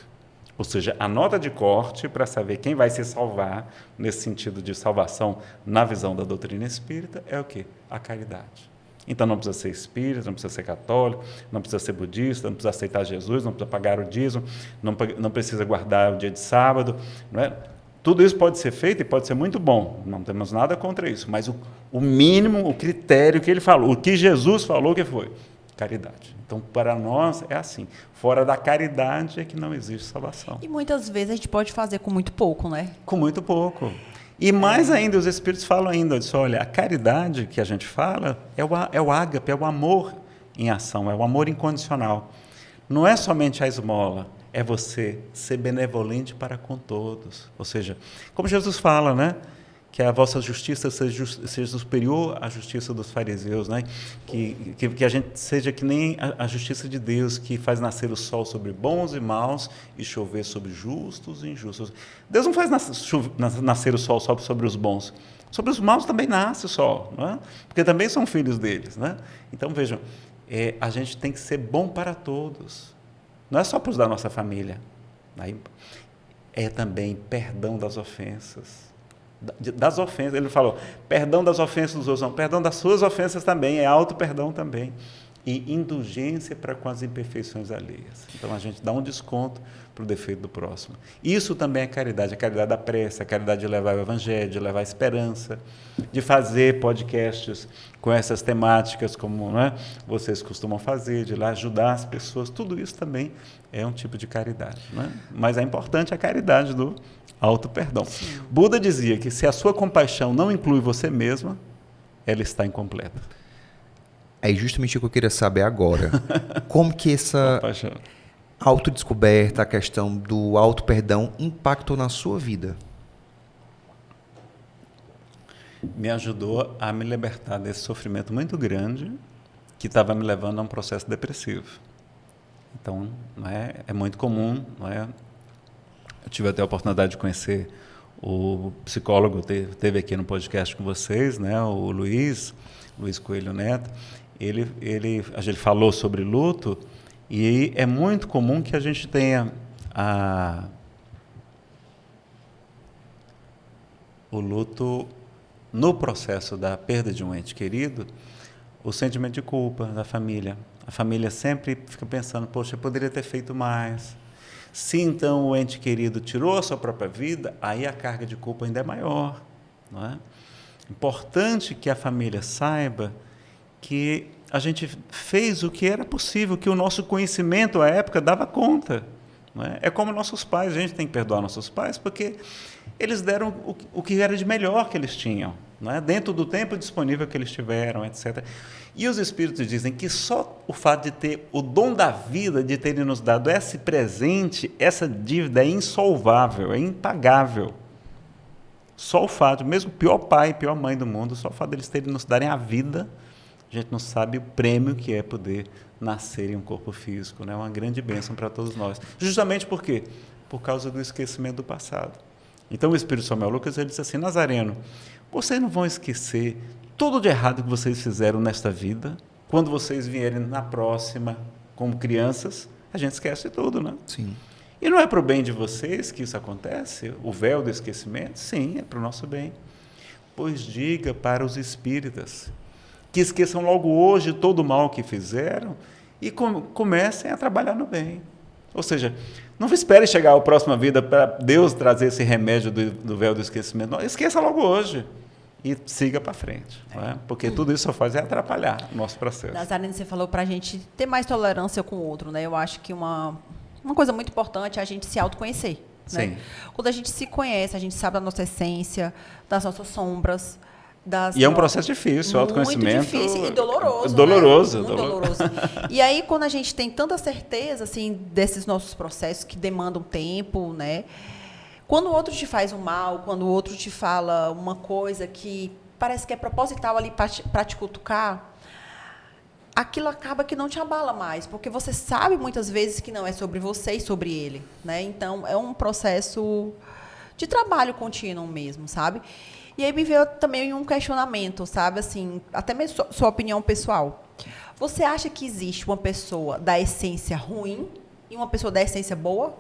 Ou seja, a nota de corte para saber quem vai se salvar, nesse sentido de salvação na visão da doutrina espírita, é o quê? A caridade. Então, não precisa ser espírita, não precisa ser católico, não precisa ser budista, não precisa aceitar Jesus, não precisa pagar o dízimo, não precisa guardar o dia de sábado. Não é? Tudo isso pode ser feito e pode ser muito bom, não temos nada contra isso, mas o mínimo, o critério que ele falou, o que Jesus falou que foi? Caridade. Então, para nós, é assim. Fora da caridade é que não existe salvação. E muitas vezes a gente pode fazer com muito pouco, né? Com muito pouco. E mais ainda, os Espíritos falam ainda, disso, olha, a caridade que a gente fala é o ágape, é o amor em ação, é o amor incondicional. Não é somente a esmola, é você ser benevolente para com todos. Ou seja, como Jesus fala, né? que a vossa justiça seja superior à justiça dos fariseus, né? Que a gente seja que nem a justiça de Deus, que faz nascer o sol sobre bons e maus e chover sobre justos e injustos. Deus não faz nascer o sol só sobre os bons. Sobre os maus também nasce o sol, não é? Porque também são filhos deles, né? Então, vejam, a gente tem que ser bom para todos. Não é só para os da nossa família. Aí, é também perdão das ofensas. Das ofensas, ele falou, perdão das ofensas dos outros, não, perdão das suas ofensas também, é auto-perdão também, e indulgência para com as imperfeições alheias. Então, a gente dá um desconto para o defeito do próximo. Isso também é caridade, a caridade da prece, a caridade de levar o evangelho, de levar a esperança, de fazer podcasts com essas temáticas, como, não é, vocês costumam fazer, de lá ajudar as pessoas, tudo isso também é um tipo de caridade. Não é? Mas é importante a caridade do auto-perdão. Buda dizia que se a sua compaixão não inclui você mesma, ela está incompleta. É justamente o que eu queria saber agora. Como que essa autodescoberta, a questão do auto-perdão impactou na sua vida? Me ajudou a me libertar desse sofrimento muito grande que estava me levando a um processo depressivo. Então, não é muito comum, não é? Eu tive até a oportunidade de conhecer o psicólogo, teve aqui no podcast com vocês, né, o Luiz Coelho Neto. Ele falou sobre luto, e é muito comum que a gente tenha o luto no processo da perda de um ente querido, o sentimento de culpa da família. A família sempre fica pensando, poxa, eu poderia ter feito mais. Se então o ente querido tirou a sua própria vida, aí a carga de culpa ainda é maior. Não é? Importante que a família saiba que a gente fez o que era possível, que o nosso conhecimento à época dava conta. Não é? É como nossos pais, a gente tem que perdoar nossos pais, porque eles deram o que era de melhor que eles tinham, não é? Dentro do tempo disponível que eles tiveram, etc. E os espíritos dizem que só o fato de ter o dom da vida, de terem nos dado esse presente, essa dívida é insolvável, é impagável. Só o fato, mesmo o pior pai, pior mãe do mundo, só o fato deles terem nos darem a vida, a gente não sabe o prêmio que é poder nascer em um corpo físico, né? É uma grande bênção para todos nós. Justamente por quê? Por causa do esquecimento do passado. Então o Espírito Samuel Lucas, ele disse assim, Nazareno, vocês não vão esquecer tudo de errado que vocês fizeram nesta vida, quando vocês vierem na próxima, como crianças, a gente esquece tudo, né? Sim. E não é para o bem de vocês que isso acontece? O véu do esquecimento? Sim, é para o nosso bem. Pois diga para os espíritas que esqueçam logo hoje todo o mal que fizeram e comecem a trabalhar no bem. Ou seja, não espere chegar à próxima vida para Deus trazer esse remédio do véu do esquecimento. Não, esqueça logo hoje e siga para frente. Não é? Porque tudo isso só faz é atrapalhar o nosso processo. Nazareno, você falou para a gente ter mais tolerância com o outro, né? Eu acho que uma coisa muito importante é a gente se autoconhecer. Né? Sim. Quando a gente se conhece, a gente sabe da nossa essência, das nossas sombras. E é um processo difícil, o autoconhecimento. Muito difícil e doloroso. Doloroso. Né? Muito doloroso. E aí, quando a gente tem tanta certeza assim, desses nossos processos que demandam tempo, né? Quando o outro te faz um mal, quando o outro te fala uma coisa que parece que é proposital ali para te cutucar, aquilo acaba que não te abala mais, porque você sabe muitas vezes que não é sobre você e sobre ele. Né? Então, é um processo de trabalho contínuo mesmo, sabe? E aí me veio também um questionamento, sabe? Assim, até mesmo sua opinião pessoal. Você acha que existe uma pessoa da essência ruim e uma pessoa da essência boa?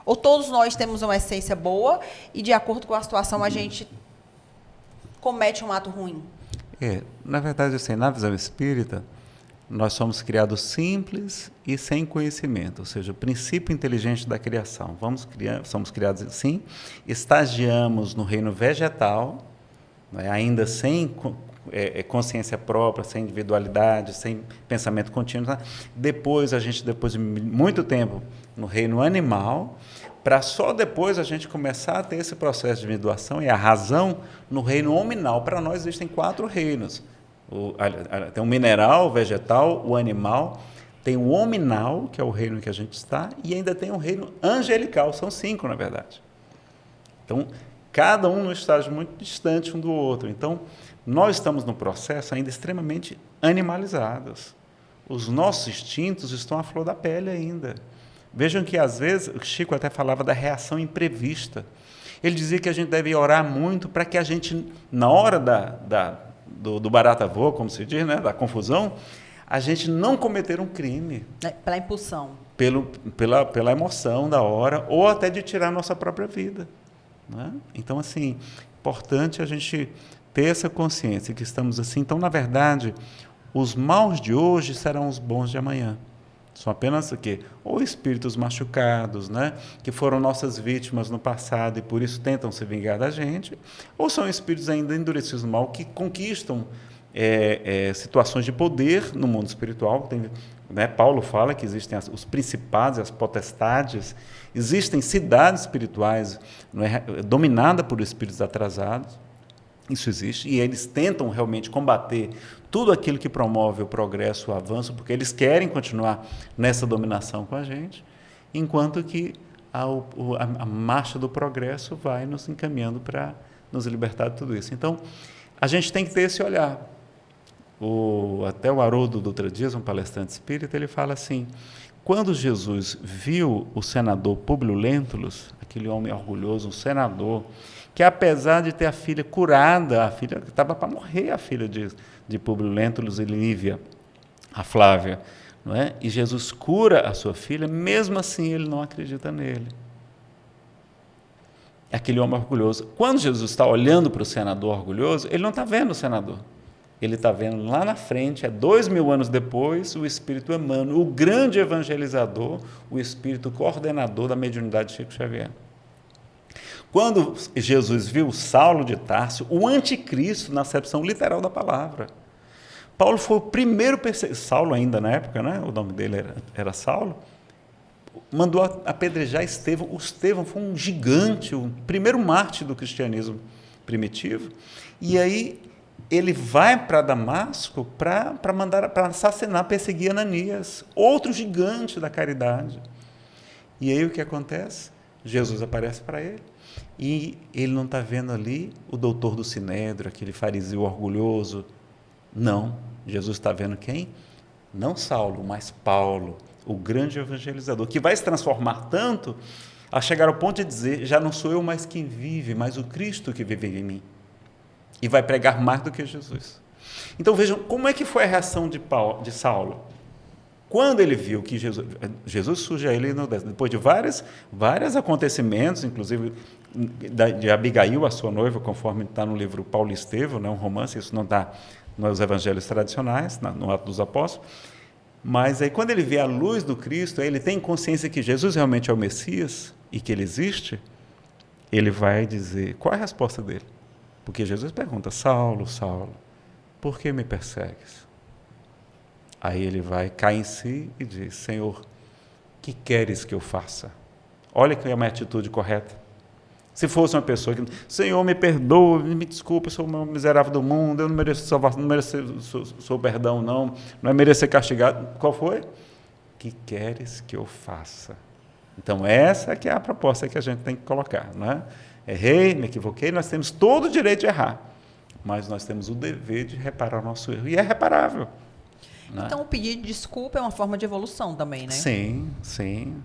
Ou todos nós temos uma essência boa e, de acordo com a situação, a gente comete um ato ruim? Na verdade, assim, na visão espírita, nós somos criados simples e sem conhecimento, ou seja, o princípio inteligente da criação. Somos criados assim, estagiamos no reino vegetal, né, ainda sem consciência própria, sem individualidade, sem pensamento contínuo. Né? Depois de muito tempo, no reino animal, para só depois a gente começar a ter esse processo de individuação e a razão no reino hominal. Para nós existem 4 reinos. Tem o mineral, o vegetal, o animal, tem o hominal, que é o reino em que a gente está, e ainda tem o reino angelical, são 5, na verdade. Então, cada um num estágio muito distante um do outro. Então, nós estamos num processo ainda extremamente animalizados. Os nossos instintos estão à flor da pele ainda. Vejam que, às vezes, o Chico até falava da reação imprevista. Ele dizia que a gente deve orar muito para que a gente, na hora do barata voa, como se diz, né, da confusão, a gente não cometer um crime. Pela impulsão. Pela emoção da hora, ou até de tirar a nossa própria vida. Né? Então, assim, importante a gente ter essa consciência que estamos assim. Então, na verdade, os maus de hoje serão os bons de amanhã. São apenas o quê? Ou espíritos machucados, né? Que foram nossas vítimas no passado e por isso tentam se vingar da gente, ou são espíritos ainda endurecidos no mal que conquistam situações de poder no mundo espiritual. Tem, né? Paulo fala que existem os principados, as potestades, existem cidades espirituais, não é, dominadas por espíritos atrasados. Isso existe, e eles tentam realmente combater tudo aquilo que promove o progresso, o avanço, porque eles querem continuar nessa dominação com a gente, enquanto que a marcha do progresso vai nos encaminhando para nos libertar de tudo isso. Então, a gente tem que ter esse olhar. Até o Haroldo Dutra Dias, um palestrante espírita, ele fala assim, quando Jesus viu o senador Públio Lentulus, aquele homem orgulhoso, um senador, que apesar de ter a filha curada, a filha estava para morrer, a filha de Públio Lentulus e Lívia, a Flávia, não é? E Jesus cura a sua filha, mesmo assim ele não acredita nele. É aquele homem orgulhoso. Quando Jesus está olhando para o senador orgulhoso, ele não está vendo o senador. Ele está vendo lá na frente, 2000 anos depois, o Espírito Emmanuel, o grande evangelizador, o Espírito coordenador da mediunidade de Chico Xavier. Quando Jesus viu Saulo de Tarso, o anticristo, na acepção literal da palavra, Paulo foi o primeiro perseguidor, Saulo ainda na época, né? O nome dele era Saulo, mandou apedrejar Estevão. O Estevão foi um gigante, o primeiro mártir do cristianismo primitivo, e aí ele vai para Damasco para assassinar, perseguir Ananias, outro gigante da caridade. E aí o que acontece? Jesus aparece para ele, e ele não está vendo ali o doutor do Sinédrio, aquele fariseu orgulhoso. Não, Jesus está vendo quem? Não Saulo, mas Paulo, o grande evangelizador, que vai se transformar tanto a chegar ao ponto de dizer, já não sou eu mais quem vive, mas o Cristo que vive em mim. E vai pregar mais do que Jesus. Então vejam, como é que foi a reação de Saulo? Quando ele viu que Jesus surge a ele depois de vários acontecimentos, inclusive de Abigail, a sua noiva, conforme está no livro Paulo e Estevão, né, um romance, isso não está nos evangelhos tradicionais, no Atos dos Apóstolos, mas aí quando ele vê a luz do Cristo, ele tem consciência que Jesus realmente é o Messias e que ele existe, ele vai dizer, qual é a resposta dele? Porque Jesus pergunta, Saulo, Saulo, por que me persegues? Aí ele vai, cai em si e diz, Senhor, que queres que eu faça? Olha que é uma atitude correta. Se fosse uma pessoa que, Senhor, me perdoa, me desculpa, eu sou o miserável do mundo, eu não mereço salvação, não mereço seu perdão, não é merecer castigado. Qual foi? Que queres que eu faça? Então, essa que é a proposta que a gente tem que colocar. Não é? Errei, me equivoquei, nós temos todo o direito de errar, mas nós temos o dever de reparar o nosso erro, e é reparável. Então, o pedido de desculpa é uma forma de evolução também, né? Sim, sim.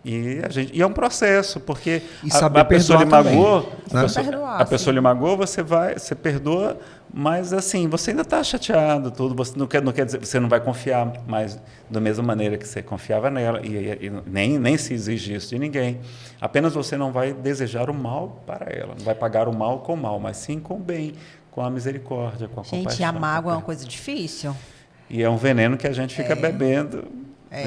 E é um processo, porque a pessoa lhe magoou, né? a pessoa lhe magoou, você perdoa, mas assim, você ainda está chateado, tudo, você não quer dizer, você não vai confiar mais da mesma maneira que você confiava nela, e nem se exige isso de ninguém. Apenas você não vai desejar o mal para ela, não vai pagar o mal com o mal, mas sim com o bem, com a misericórdia, com a compaixão. Gente, a mágoa é uma coisa difícil. E é um veneno que a gente fica bebendo,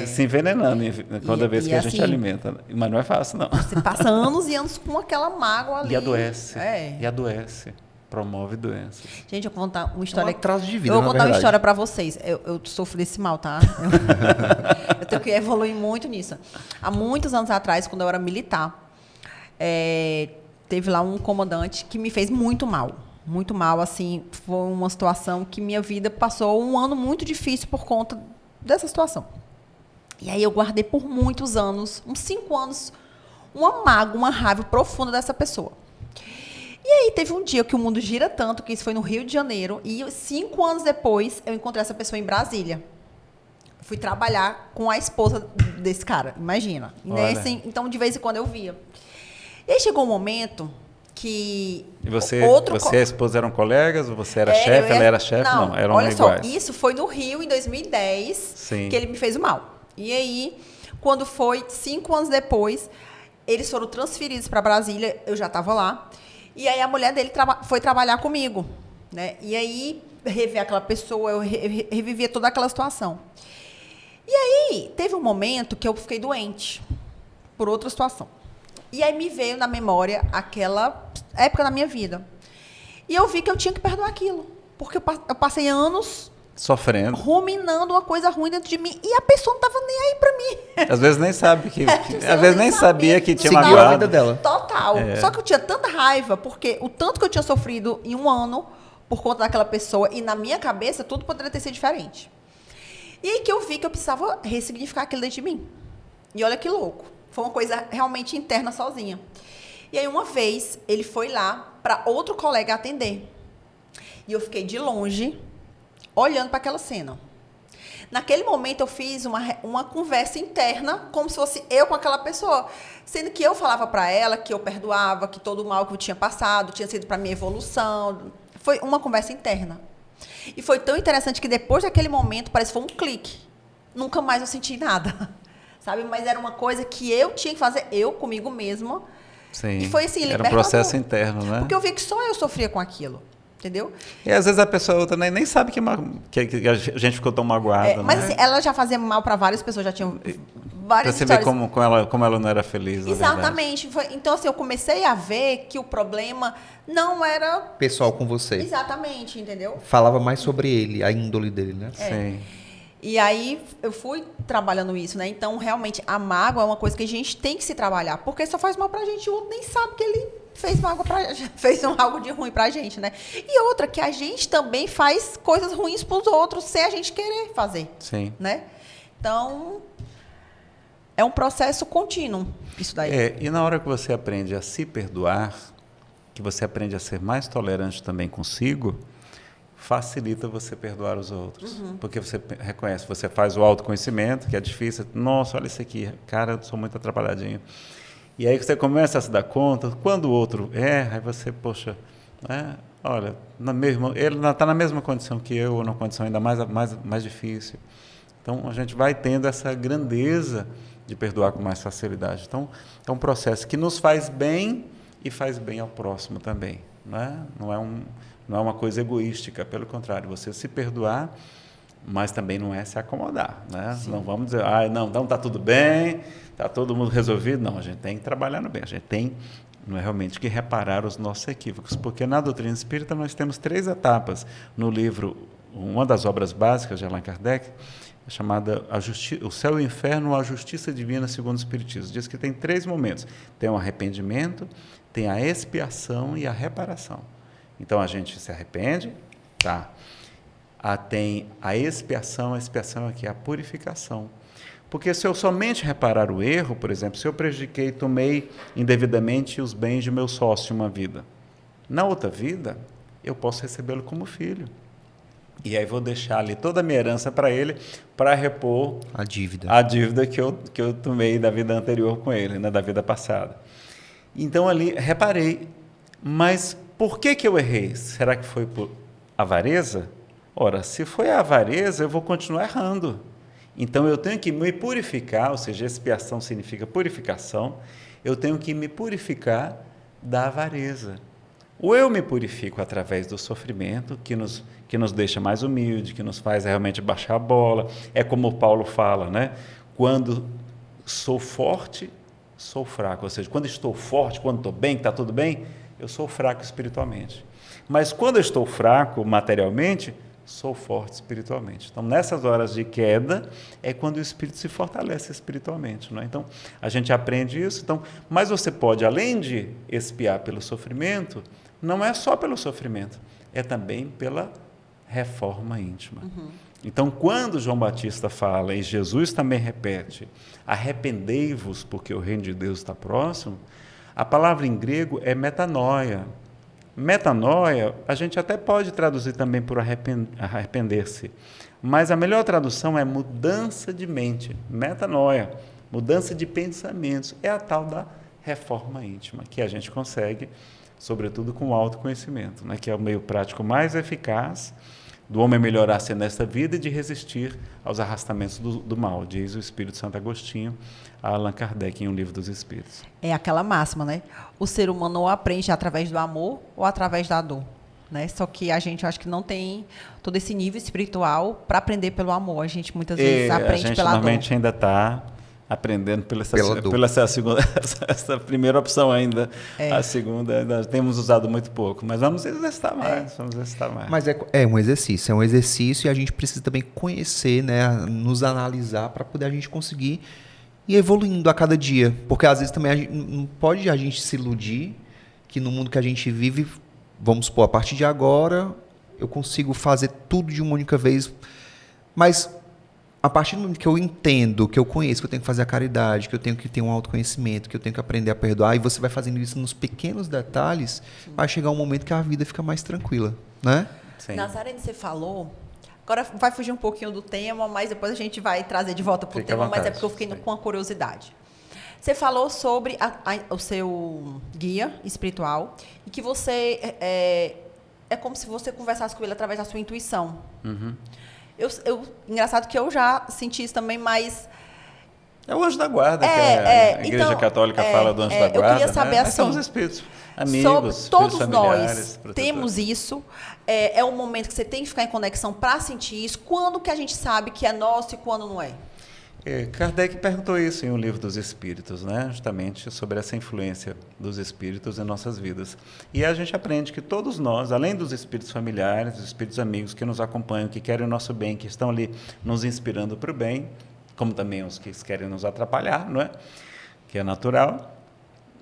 se envenenando toda vez que a gente alimenta. Mas não é fácil, não. Você passa anos e anos com aquela mágoa ali. E adoece. E adoece. Promove doenças. Gente, eu vou contar uma história. É um atraso de vida, eu vou contar uma história para vocês. Eu sofro desse mal, tá? Eu tenho que evoluir muito nisso. Há muitos anos atrás, quando eu era militar, teve lá um comandante que me fez muito mal. Muito mal, assim, foi uma situação que minha vida passou um ano muito difícil por conta dessa situação. E aí eu guardei por muitos anos, uns 5 anos, uma mágoa, uma raiva profunda dessa pessoa. aí teve um dia que o mundo gira tanto, que isso foi no Rio de Janeiro, e 5 anos depois eu encontrei essa pessoa em Brasília. Fui trabalhar com a esposa desse cara, imagina. Então, de vez em quando eu via. E aí chegou um momento que... E você e a esposa eram colegas? Ou você era chefe? Ela era chefe? Não, eram olha iguais. Só, isso foi no Rio, em 2010, Sim. que ele me fez o mal. E aí, quando foi 5 anos depois, eles foram transferidos para Brasília, eu já estava lá. E aí a mulher dele foi trabalhar comigo, né? E aí, rever aquela pessoa, eu revivia toda aquela situação. E aí, teve um momento que eu fiquei doente, por outra situação. E aí me veio na memória aquela época da minha vida. E eu vi que eu tinha que perdoar aquilo. Porque eu passei anos... sofrendo. Ruminando uma coisa ruim dentro de mim. E a pessoa não estava nem aí para mim. Às vezes nem sabe que... às vezes nem sabia que tinha magoado. magoado. A vida dela. Total. Só que eu tinha tanta raiva, porque o tanto que eu tinha sofrido em um ano por conta daquela pessoa, e na minha cabeça tudo poderia ter sido diferente. E aí que eu vi que eu precisava ressignificar aquilo dentro de mim. E olha que louco. Foi uma coisa realmente interna sozinha. E aí uma vez ele foi lá para outro colega atender. E eu fiquei de longe, olhando para aquela cena. Naquele momento eu fiz uma conversa interna, como se fosse eu com aquela pessoa. Sendo que eu falava para ela que eu perdoava, que todo o mal que eu tinha passado tinha sido para minha evolução. Foi uma conversa interna. E foi tão interessante que depois daquele momento, parece que foi um clique. Nunca mais eu senti nada. Sabe? Mas era uma coisa que eu tinha que fazer, eu comigo mesma. Sim. E foi assim, libertador. Era um processo interno, né? Porque eu vi que só eu sofria com aquilo. Entendeu? E às vezes a pessoa outra nem sabe que a gente ficou tão magoada. Mas né? assim, ela já fazia mal para várias pessoas, já tinham várias Pra você ver histórias. como ela não era feliz. Exatamente. Então, assim, eu comecei a ver que o problema não era... Pessoal com você. Exatamente, entendeu? Falava mais sobre ele, a índole dele, né? Sim. E aí eu fui trabalhando isso, né? Então, realmente, a mágoa é uma coisa que a gente tem que se trabalhar, porque só faz mal pra gente, o outro nem sabe que ele fez algo de ruim pra gente, né? E outra, que a gente também faz coisas ruins pros outros sem a gente querer fazer. Sim. Né? Então, é um processo contínuo, isso daí. E na hora que você aprende a se perdoar, que você aprende a ser mais tolerante também consigo, facilita você perdoar os outros. Porque você reconhece, você faz o autoconhecimento, que é difícil. Nossa, olha isso aqui, cara, eu sou muito atrapalhadinho. E aí você começa a se dar conta, quando o outro erra, aí você, poxa, olha, ele está na mesma condição que eu, ou numa condição ainda mais difícil. Então, a gente vai tendo essa grandeza de perdoar com mais facilidade. Então, é um processo que nos faz bem e faz bem ao próximo também. Né? Não é uma coisa egoística, pelo contrário, você se perdoar, mas também não é se acomodar. Né? Não vamos dizer, não, então está tudo bem, está todo mundo resolvido. Não, a gente tem que trabalhar no bem, a gente tem realmente que reparar os nossos equívocos, porque na doutrina espírita nós temos 3 etapas. No livro, uma das obras básicas de Allan Kardec, chamada O Céu e o Inferno, a Justiça Divina segundo o Espiritismo. Diz que tem 3 momentos. Tem o arrependimento, tem a expiação e a reparação. Então, a gente se arrepende, tá? Tem a expiação aqui é a purificação. Porque se eu somente reparar o erro, por exemplo, se eu prejudiquei, tomei indevidamente os bens de meu sócio uma vida, na outra vida, eu posso recebê-lo como filho. E aí vou deixar ali toda a minha herança para ele, para repor a dívida que eu tomei da vida anterior com ele, né, da vida passada. Então, ali, reparei. Mas por que eu errei? Será que foi por avareza? Ora, se foi a avareza, eu vou continuar errando. Então, eu tenho que me purificar, ou seja, expiação significa purificação, eu tenho que me purificar da avareza. Ou eu me purifico através do sofrimento, que nos deixa mais humilde, que nos faz realmente baixar a bola. É como o Paulo fala, né? Quando sou forte, sou fraco. Ou seja, quando estou forte, quando estou bem, está tudo bem, eu sou fraco espiritualmente. Mas quando eu estou fraco materialmente, sou forte espiritualmente. Então, nessas horas de queda, é quando o espírito se fortalece espiritualmente. Não é? Então, a gente aprende isso. Então, mas você pode, além de expiar pelo sofrimento, não é só pelo sofrimento, é também pela reforma íntima. Então, quando João Batista fala, e Jesus também repete, arrependei-vos porque o reino de Deus está próximo, a palavra em grego é metanoia, Metanoia, a gente até pode traduzir também por arrepender-se, mas a melhor tradução é mudança de mente, metanoia, mudança de pensamentos, é a tal da reforma íntima, que a gente consegue, sobretudo com o autoconhecimento, né, que é o meio prático mais eficaz do homem melhorar-se nesta vida e de resistir aos arrastamentos do mal, diz o Espírito Santo Agostinho a Allan Kardec em Um Livro dos Espíritos. É aquela máxima, né? O ser humano ou aprende através do amor ou através da dor, né? Só que a gente, eu acho que não tem todo esse nível espiritual para aprender pelo amor. A gente muitas vezes aprende pela dor. A gente normalmente ainda está aprendendo pela essa segunda, essa primeira opção ainda. A segunda nós temos usado muito pouco, mas vamos exercitar mais, Mas é um exercício e a gente precisa também conhecer, né, nos analisar para poder a gente conseguir ir evoluindo a cada dia, porque às vezes também não pode a gente se iludir que no mundo que a gente vive, vamos supor, a partir de agora eu consigo fazer tudo de uma única vez, mas a partir do momento que eu entendo, que eu conheço, que eu tenho que fazer a caridade, que eu tenho que ter um autoconhecimento, que eu tenho que aprender a perdoar, e você vai fazendo isso nos pequenos detalhes, vai chegar um momento que a vida fica mais tranquila, né? Sim. Nazarene, você falou, agora vai fugir um pouquinho do tema, mas depois a gente vai trazer de volta para o tema, mas é porque eu fiquei com uma curiosidade. Você falou sobre o seu guia espiritual e que você é como se você conversasse com ele através da sua intuição. Uhum. Engraçado que eu já senti isso também, mas... É o anjo da guarda, que a Igreja então, Católica fala do anjo da guarda. Eu queria saber, né? assim, são os espíritos amigos, todos familiares, nós temos isso. É um momento que você tem que ficar em conexão para sentir isso. Quando que a gente sabe que é nosso e quando não é? Kardec perguntou isso em Um Livro dos Espíritos, né? Justamente sobre essa influência dos espíritos em nossas vidas. E a gente aprende que todos nós, além dos espíritos familiares, dos espíritos amigos que nos acompanham, que querem o nosso bem, que estão ali nos inspirando para o bem, como também os que querem nos atrapalhar, não é? Que é natural,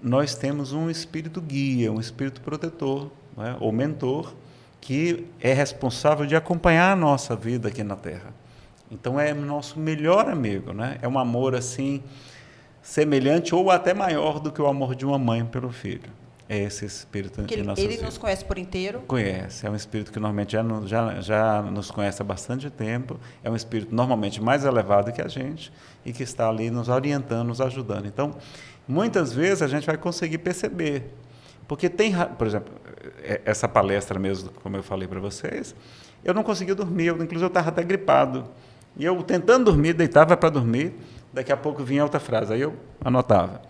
nós temos um espírito guia, um espírito protetor, não é? Ou mentor, que é responsável de acompanhar a nossa vida aqui na Terra. Então, é nosso melhor amigo, né? É um amor, assim, semelhante ou até maior do que o amor de uma mãe pelo filho. É esse espírito em nossas vidas. Ele nos conhece por inteiro? Conhece. É um espírito que normalmente já nos conhece há bastante tempo. É um espírito normalmente mais elevado que a gente e que está ali nos orientando, nos ajudando. Então, muitas vezes a gente vai conseguir perceber. Porque tem, por exemplo, essa palestra mesmo, como eu falei para vocês, eu não conseguia dormir, inclusive eu estava até gripado. E eu tentando dormir, deitava para dormir, daqui a pouco vinha outra frase, aí eu anotava.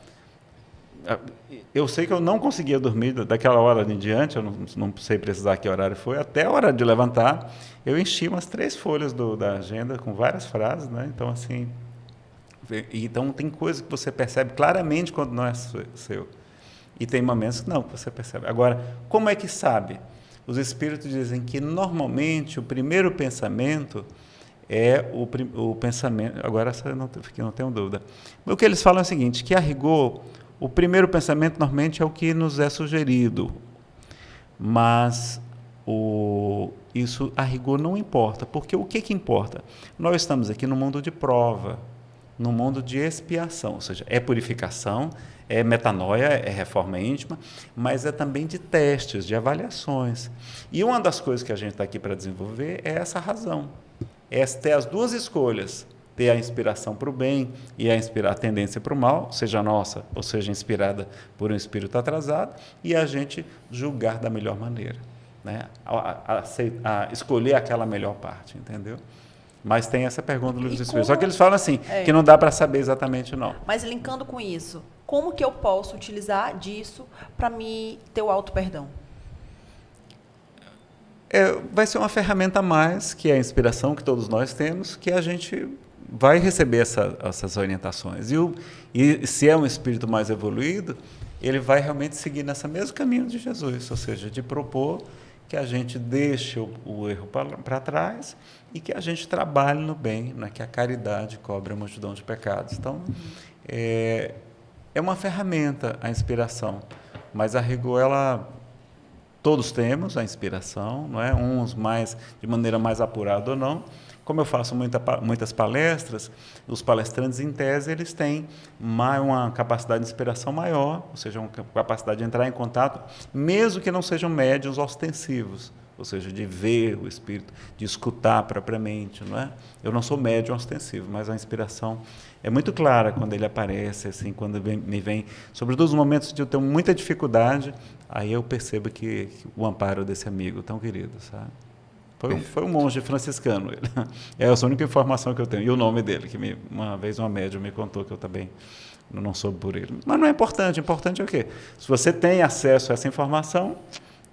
Eu sei que eu não conseguia dormir daquela hora em diante, eu não sei precisar que horário foi, até a hora de levantar, eu enchi umas 3 folhas da agenda com várias frases, né? Então, assim, tem coisas que você percebe claramente quando não é seu. E tem momentos que não, que você percebe. Agora, como é que sabe? Os espíritos dizem que, normalmente, o primeiro pensamento é o pensamento... Agora, eu não tenho dúvida. O que eles falam é o seguinte, que, a rigor, o primeiro pensamento, normalmente, é o que nos é sugerido. Mas isso, a rigor, não importa. Porque o que importa? Nós estamos aqui no mundo de prova, no mundo de expiação, ou seja, é purificação, é metanoia, é reforma íntima, mas é também de testes, de avaliações. E uma das coisas que a gente está aqui para desenvolver é essa razão. É ter as duas escolhas, ter a inspiração para o bem e a tendência para o mal, seja nossa ou seja inspirada por um espírito atrasado, e a gente julgar da melhor maneira, né? A escolher aquela melhor parte, entendeu? Mas tem essa pergunta do livro dos Espíritos. Só que eles falam assim, que não dá para saber exatamente, não. Mas linkando com isso, como que eu posso utilizar disso para me ter o auto-perdão? Vai ser uma ferramenta a mais, que é a inspiração que todos nós temos, que a gente vai receber essas orientações. E se é um espírito mais evoluído, ele vai realmente seguir nesse mesmo caminho de Jesus, ou seja, de propor que a gente deixe o erro para trás e que a gente trabalhe no bem, né? Que a caridade cobre a multidão de pecados. Então, é uma ferramenta a inspiração, mas a rigor todos temos a inspiração, não é? Uns de maneira mais apurada ou não, como eu faço muitas palestras, os palestrantes, em tese, eles têm uma capacidade de inspiração maior, ou seja, uma capacidade de entrar em contato, mesmo que não sejam médiuns ostensivos, ou seja, de ver o espírito, de escutar propriamente, não é? Eu não sou médium ostensivo, mas a inspiração é muito clara quando ele aparece, assim, quando me vem, sobretudo nos momentos em que eu tenho muita dificuldade, aí eu percebo que o amparo desse amigo tão querido, sabe? Foi um monge franciscano. Ele. É a única informação que eu tenho. E o nome dele, que uma vez uma médium me contou, que eu também não soube por ele. Mas não é importante. Importante é o quê? Se você tem acesso a essa informação,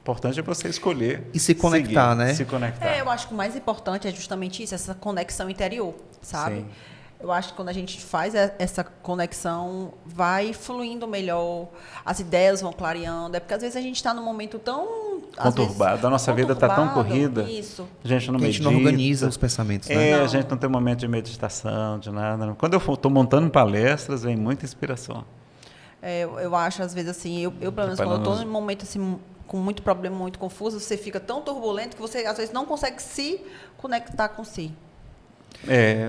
importante é você escolher. E se conectar, seguir, né? Se conectar. Eu acho que o mais importante é justamente isso, essa conexão interior, sabe? Sim. Eu acho que quando a gente faz essa conexão, vai fluindo melhor, as ideias vão clareando. É porque às vezes a gente está num momento tão conturbado. A nossa vida está tão corrida. Isso. A gente não medita. A gente não organiza os pensamentos, né? A gente não tem momento de meditação, de nada. Quando eu estou montando palestras, vem muita inspiração. Eu acho, às vezes, assim, eu pelo menos, quando eu estou num momento assim, com muito problema, muito confuso, você fica tão turbulento que você, às vezes, não consegue se conectar com si.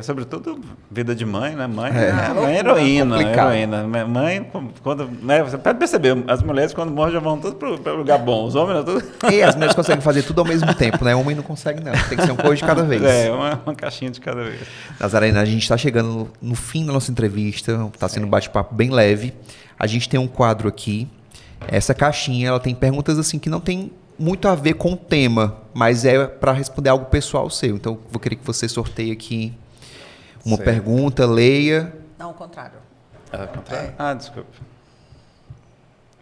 Sobretudo vida de mãe, né? Mãe É heroína, complicado. heroína. Mãe, quando, né, você pode perceber, as mulheres quando morrem já vão tudo para o lugar bom, os homens não, tudo... E as mulheres conseguem fazer tudo ao mesmo tempo, né? O homem não consegue, não. Tem que ser uma coisa de cada vez. Uma caixinha de cada vez. Nazarena, a gente está chegando no fim da nossa entrevista, está sendo um bate-papo bem leve. A gente tem um quadro aqui. Essa caixinha, ela tem perguntas assim que não tem muito a ver com o tema, mas é para responder algo pessoal seu. Então, vou querer que você sorteie aqui uma Certo. pergunta, leia. Não, ao contrário. Ao contrário? Desculpa.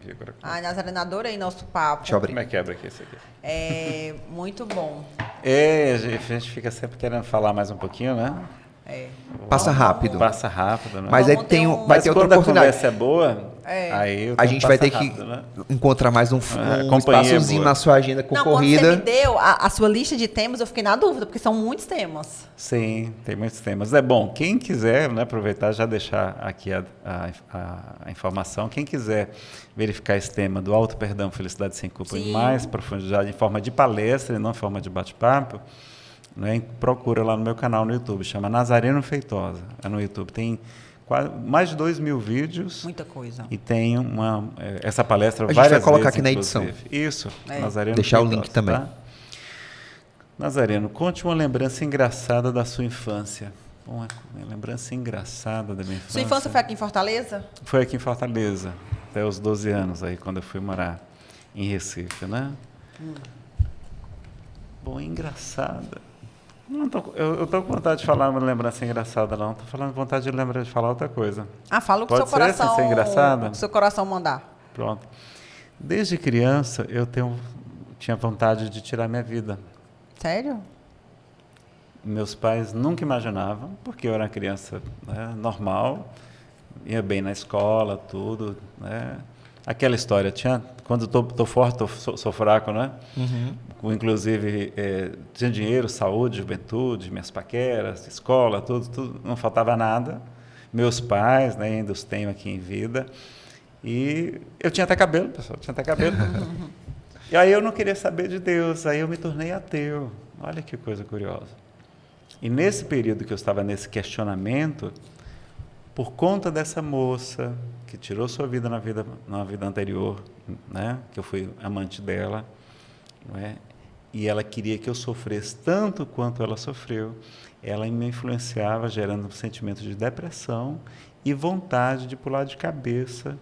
E agora, Nazarena, adorei nosso papo. Deixa eu abrir. como é que abre aqui esse aqui? É muito bom. A gente fica sempre querendo falar mais um pouquinho, né? Passa rápido. Passa rápido, né? Mas aí Vamos ter tem, um- vai Mas ter outra quando a oportunidade. conversa é boa, aí eu A tenho gente vai ter passar que rápido, né? encontrar mais um companhia espaçozinho boa. na sua agenda Não, quando concorrida. você me deu a sua lista de temas, eu fiquei na dúvida, porque são muitos temas. Sim, tem muitos temas. É bom, quem quiser, né, aproveitar já deixar aqui a informação, quem quiser verificar esse tema do auto perdão, felicidade sem culpa em Sim. mais profundidade, em forma de palestra e não em forma de bate-papo, né, procura lá no meu canal no YouTube, chama Nazareno Feitosa. No YouTube tem mais de 2.000 vídeos. Muita coisa. E tem essa palestra A gente várias vai colocar vezes, aqui na edição. inclusive. Isso, É. Nazareno Deixar o Feitosa, link também. tá? Nazareno, conte uma lembrança engraçada da sua infância. Uma lembrança engraçada da minha infância. Sua infância foi aqui em Fortaleza? Foi aqui em Fortaleza, até os 12 anos, aí, quando eu fui morar em Recife, né? Bom, engraçada. Eu estou com vontade de falar uma lembrança engraçada, não. Estou falando com vontade de falar outra coisa. Fala o que Pode seu ser, sem coração. ser engraçada? O que seu coração mandar. Pronto. Desde criança, tinha vontade de tirar minha vida. Sério? Meus pais nunca imaginavam, porque eu era uma criança, né, normal, ia bem na escola, tudo, né? Aquela história, quando estou forte, sou fraco, né? Inclusive, tinha dinheiro, saúde, juventude, minhas paqueras, escola, tudo, não faltava nada. Meus pais, né, ainda os tenho aqui em vida. E eu tinha até cabelo, pessoal, E aí eu não queria saber de Deus, aí eu me tornei ateu. Olha que coisa curiosa. E nesse período que eu estava nesse questionamento, por conta dessa moça que tirou sua vida na vida anterior, né, que eu fui amante dela, não é? E ela queria que eu sofresse tanto quanto ela sofreu, ela me influenciava, gerando um sentimento de depressão e vontade de pular de cabeça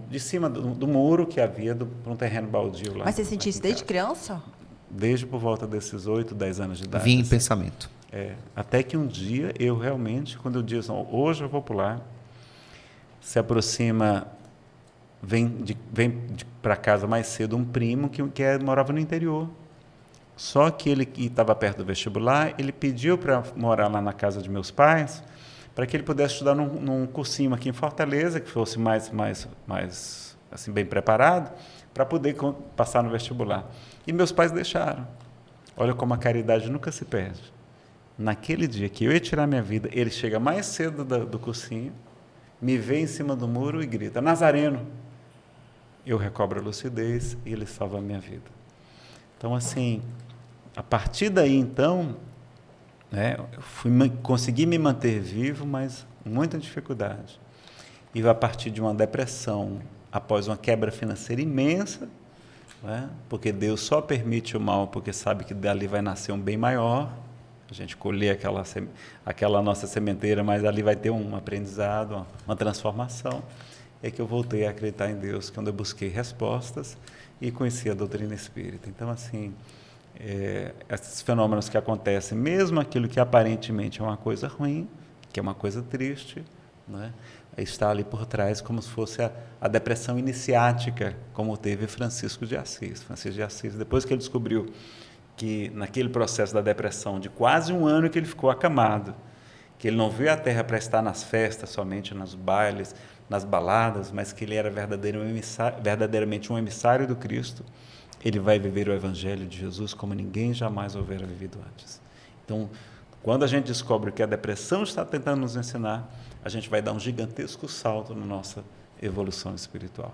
de cima do muro que havia para um terreno baldio lá. Mas você sentiu isso desde criança? Desde por volta desses 8, 10 anos de idade. Vinha em assim. pensamento. Até que um dia, eu realmente, quando eu disse, hoje eu vou pular, se aproxima, vem para casa mais cedo um primo que morava no interior. Só que ele estava perto do vestibular, ele pediu para morar lá na casa de meus pais, para que ele pudesse estudar num cursinho aqui em Fortaleza, que fosse mais assim, bem preparado, para poder passar no vestibular. E meus pais deixaram. Olha como a caridade nunca se perde. Naquele dia que eu ia tirar minha vida, ele chega mais cedo do cursinho, me vê em cima do muro e grita, Nazareno. Eu recobro a lucidez e ele salva a minha vida. Então, assim, a partir daí, então, né? Consegui me manter vivo, mas muita dificuldade. E a partir de uma depressão, após uma quebra financeira imensa, né? Porque Deus só permite o mal porque sabe que dali vai nascer um bem maior. A gente colher aquela nossa sementeira, mas ali vai ter um aprendizado, uma transformação. É que eu voltei a acreditar em Deus, quando eu busquei respostas e conheci a doutrina espírita. Então, assim, esses fenômenos que acontecem, mesmo aquilo que aparentemente é uma coisa ruim, que é uma coisa triste, né? Está ali por trás como se fosse a depressão iniciática, como teve Francisco de Assis. Francisco de Assis, depois que ele descobriu que naquele processo da depressão de quase um ano que ele ficou acamado, que ele não veio à Terra para estar nas festas, somente nos bailes, nas baladas, mas que ele era verdadeiramente um emissário do Cristo, ele vai viver o Evangelho de Jesus como ninguém jamais houvera vivido antes. Então, quando a gente descobre que a depressão está tentando nos ensinar, a gente vai dar um gigantesco salto na nossa evolução espiritual.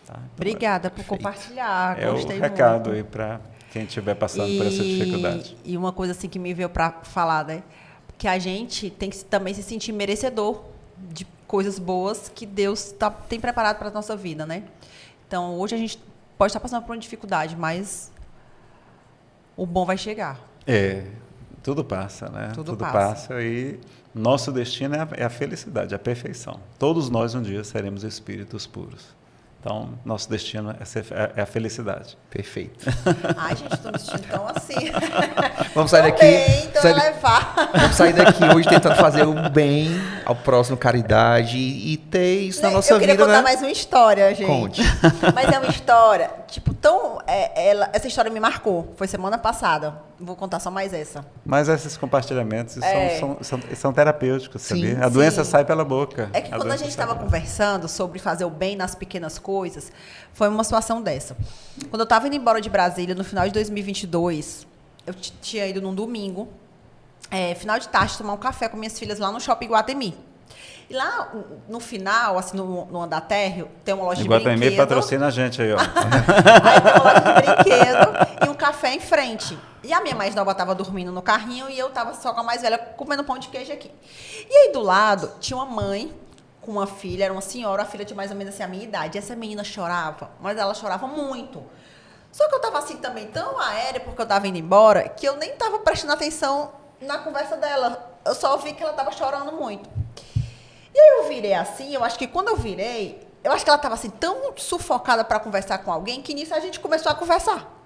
Tá? Então, Obrigada por compartilhar. Gostei o recado muito. aí para quem estiver passando por essa dificuldade. E uma coisa assim que me veio para falar, né? Que a gente tem que também se sentir merecedor de coisas boas que Deus tem preparado para a nossa vida, né? Então, hoje a gente pode estar passando por uma dificuldade, mas o bom vai chegar. Tudo passa, né? Tudo passa e nosso destino é a felicidade, a perfeição. Todos nós um dia seremos espíritos puros. Então, nosso destino é a felicidade. Perfeito. Ai, gente, estou me sentindo tão assim. Vamos sair daqui. Vamos sair daqui hoje tentando fazer o bem ao próximo, caridade e ter isso na nossa vida, né? Eu queria contar mais uma história, gente. Conte. Mas é uma história, tipo, essa história me marcou. Foi semana passada. Vou contar só mais essa. Mas esses compartilhamentos são terapêuticos, sabia? A doença sai pela boca. É que quando a gente estava conversando sobre fazer o bem nas pequenas coisas, foi uma situação dessa. Quando eu estava indo embora de Brasília, no final de 2022, eu tinha ido num domingo, final de tarde, tomar um café com minhas filhas lá no Shopping Guatemi. E lá, no final, assim, no andar térreo, tem uma loja de brinquedo. Guatemi patrocina a gente aí, ó. Aí tem uma loja de brinquedo e um café em frente. E a minha mais nova estava dormindo no carrinho e eu estava só com a mais velha comendo pão de queijo aqui. E aí, do lado, tinha uma mãe com uma filha, era uma senhora, a filha tinha mais ou menos assim a minha idade. E essa menina chorava, mas ela chorava muito. Só que eu estava assim também tão aérea, porque eu estava indo embora, que eu nem estava prestando atenção na conversa dela. Eu só vi que ela estava chorando muito. E aí eu virei assim, eu acho que quando eu virei, eu acho que ela estava assim tão sufocada para conversar com alguém, que nisso a gente começou a conversar.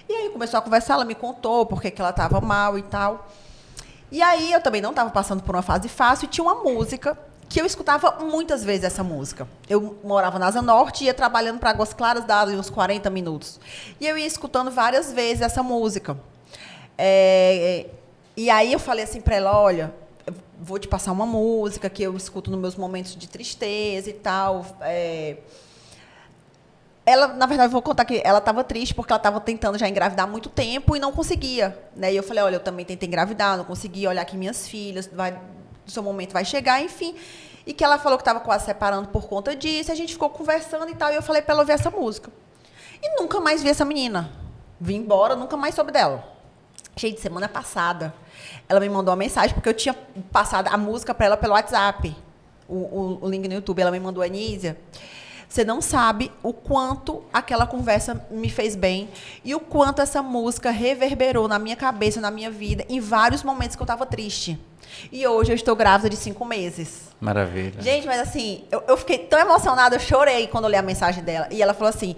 E aí começou a conversar, ela me contou porque que ela estava mal e tal. E aí eu também não estava passando por uma fase fácil e tinha uma música que eu escutava muitas vezes essa música. Eu morava na Asa Norte e ia trabalhando para Águas Claras, dava uns 40 minutos. E eu ia escutando várias vezes essa música. E aí eu falei assim para ela, olha, eu vou te passar uma música que eu escuto nos meus momentos de tristeza e tal. Ela, na verdade, eu vou contar que ela estava triste porque ela estava tentando já engravidar há muito tempo e não conseguia, né? E eu falei, olha, eu também tentei engravidar, não consegui, olhar aqui minhas filhas, o seu momento vai chegar, enfim. E que ela falou que estava quase separando por conta disso, a gente ficou conversando e tal, e eu falei para ela ouvir essa música. E nunca mais vi essa menina. Vim embora, nunca mais soube dela. Gente, semana passada, ela me mandou uma mensagem, porque eu tinha passado a música para ela pelo WhatsApp, o link no YouTube. Ela me mandou, Anísia, você não sabe o quanto aquela conversa me fez bem e o quanto essa música reverberou na minha cabeça, na minha vida, em vários momentos que eu estava triste. E hoje eu estou grávida de 5 meses. Maravilha. Gente, mas assim, eu fiquei tão emocionada, eu chorei quando eu li a mensagem dela. E ela falou assim,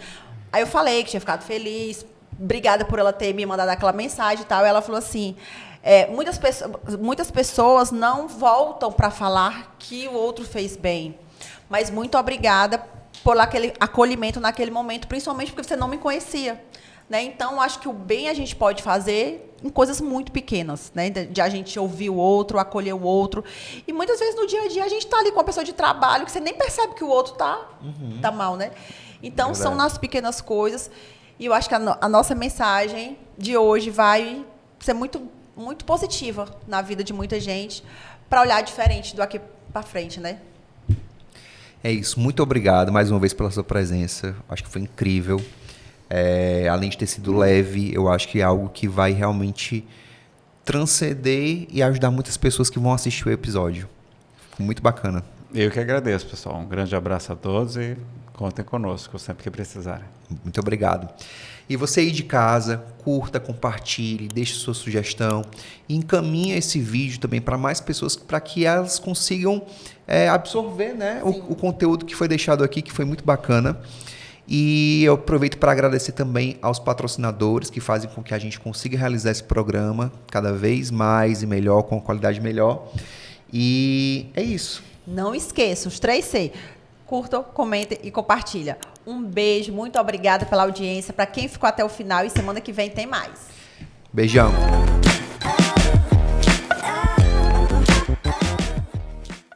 aí eu falei que tinha ficado feliz, obrigada por ela ter me mandado aquela mensagem e tal. E ela falou assim, muitas pessoas não voltam para falar que o outro fez bem, mas muito obrigada por aquele acolhimento naquele momento, principalmente porque você não me conhecia, né? Então, acho que o bem a gente pode fazer em coisas muito pequenas, né? De a gente ouvir o outro, acolher o outro. E muitas vezes no dia a dia a gente está ali com uma pessoa de trabalho que você nem percebe que o outro tá mal, né? Então, são nas pequenas coisas. E eu acho que a nossa mensagem de hoje vai ser muito, muito positiva na vida de muita gente para olhar diferente do aqui para frente, né? É isso. Muito obrigado mais uma vez pela sua presença. Acho que foi incrível. Além de ter sido leve, eu acho que é algo que vai realmente transcender e ajudar muitas pessoas que vão assistir o episódio. Muito bacana. Eu que agradeço, pessoal. Um grande abraço a todos e contem conosco sempre que precisarem. Muito obrigado. E você aí de casa, curta, compartilhe, deixe sua sugestão e encaminhe esse vídeo também para mais pessoas, para que elas consigam absorver, né, o conteúdo que foi deixado aqui, que foi muito bacana. E eu aproveito para agradecer também aos patrocinadores que fazem com que a gente consiga realizar esse programa cada vez mais e melhor, com qualidade melhor. E é isso. Não esqueça, os 3C. Curtam, comentem e compartilha. Um beijo, muito obrigada pela audiência. Para quem ficou até o final e semana que vem tem mais. Beijão.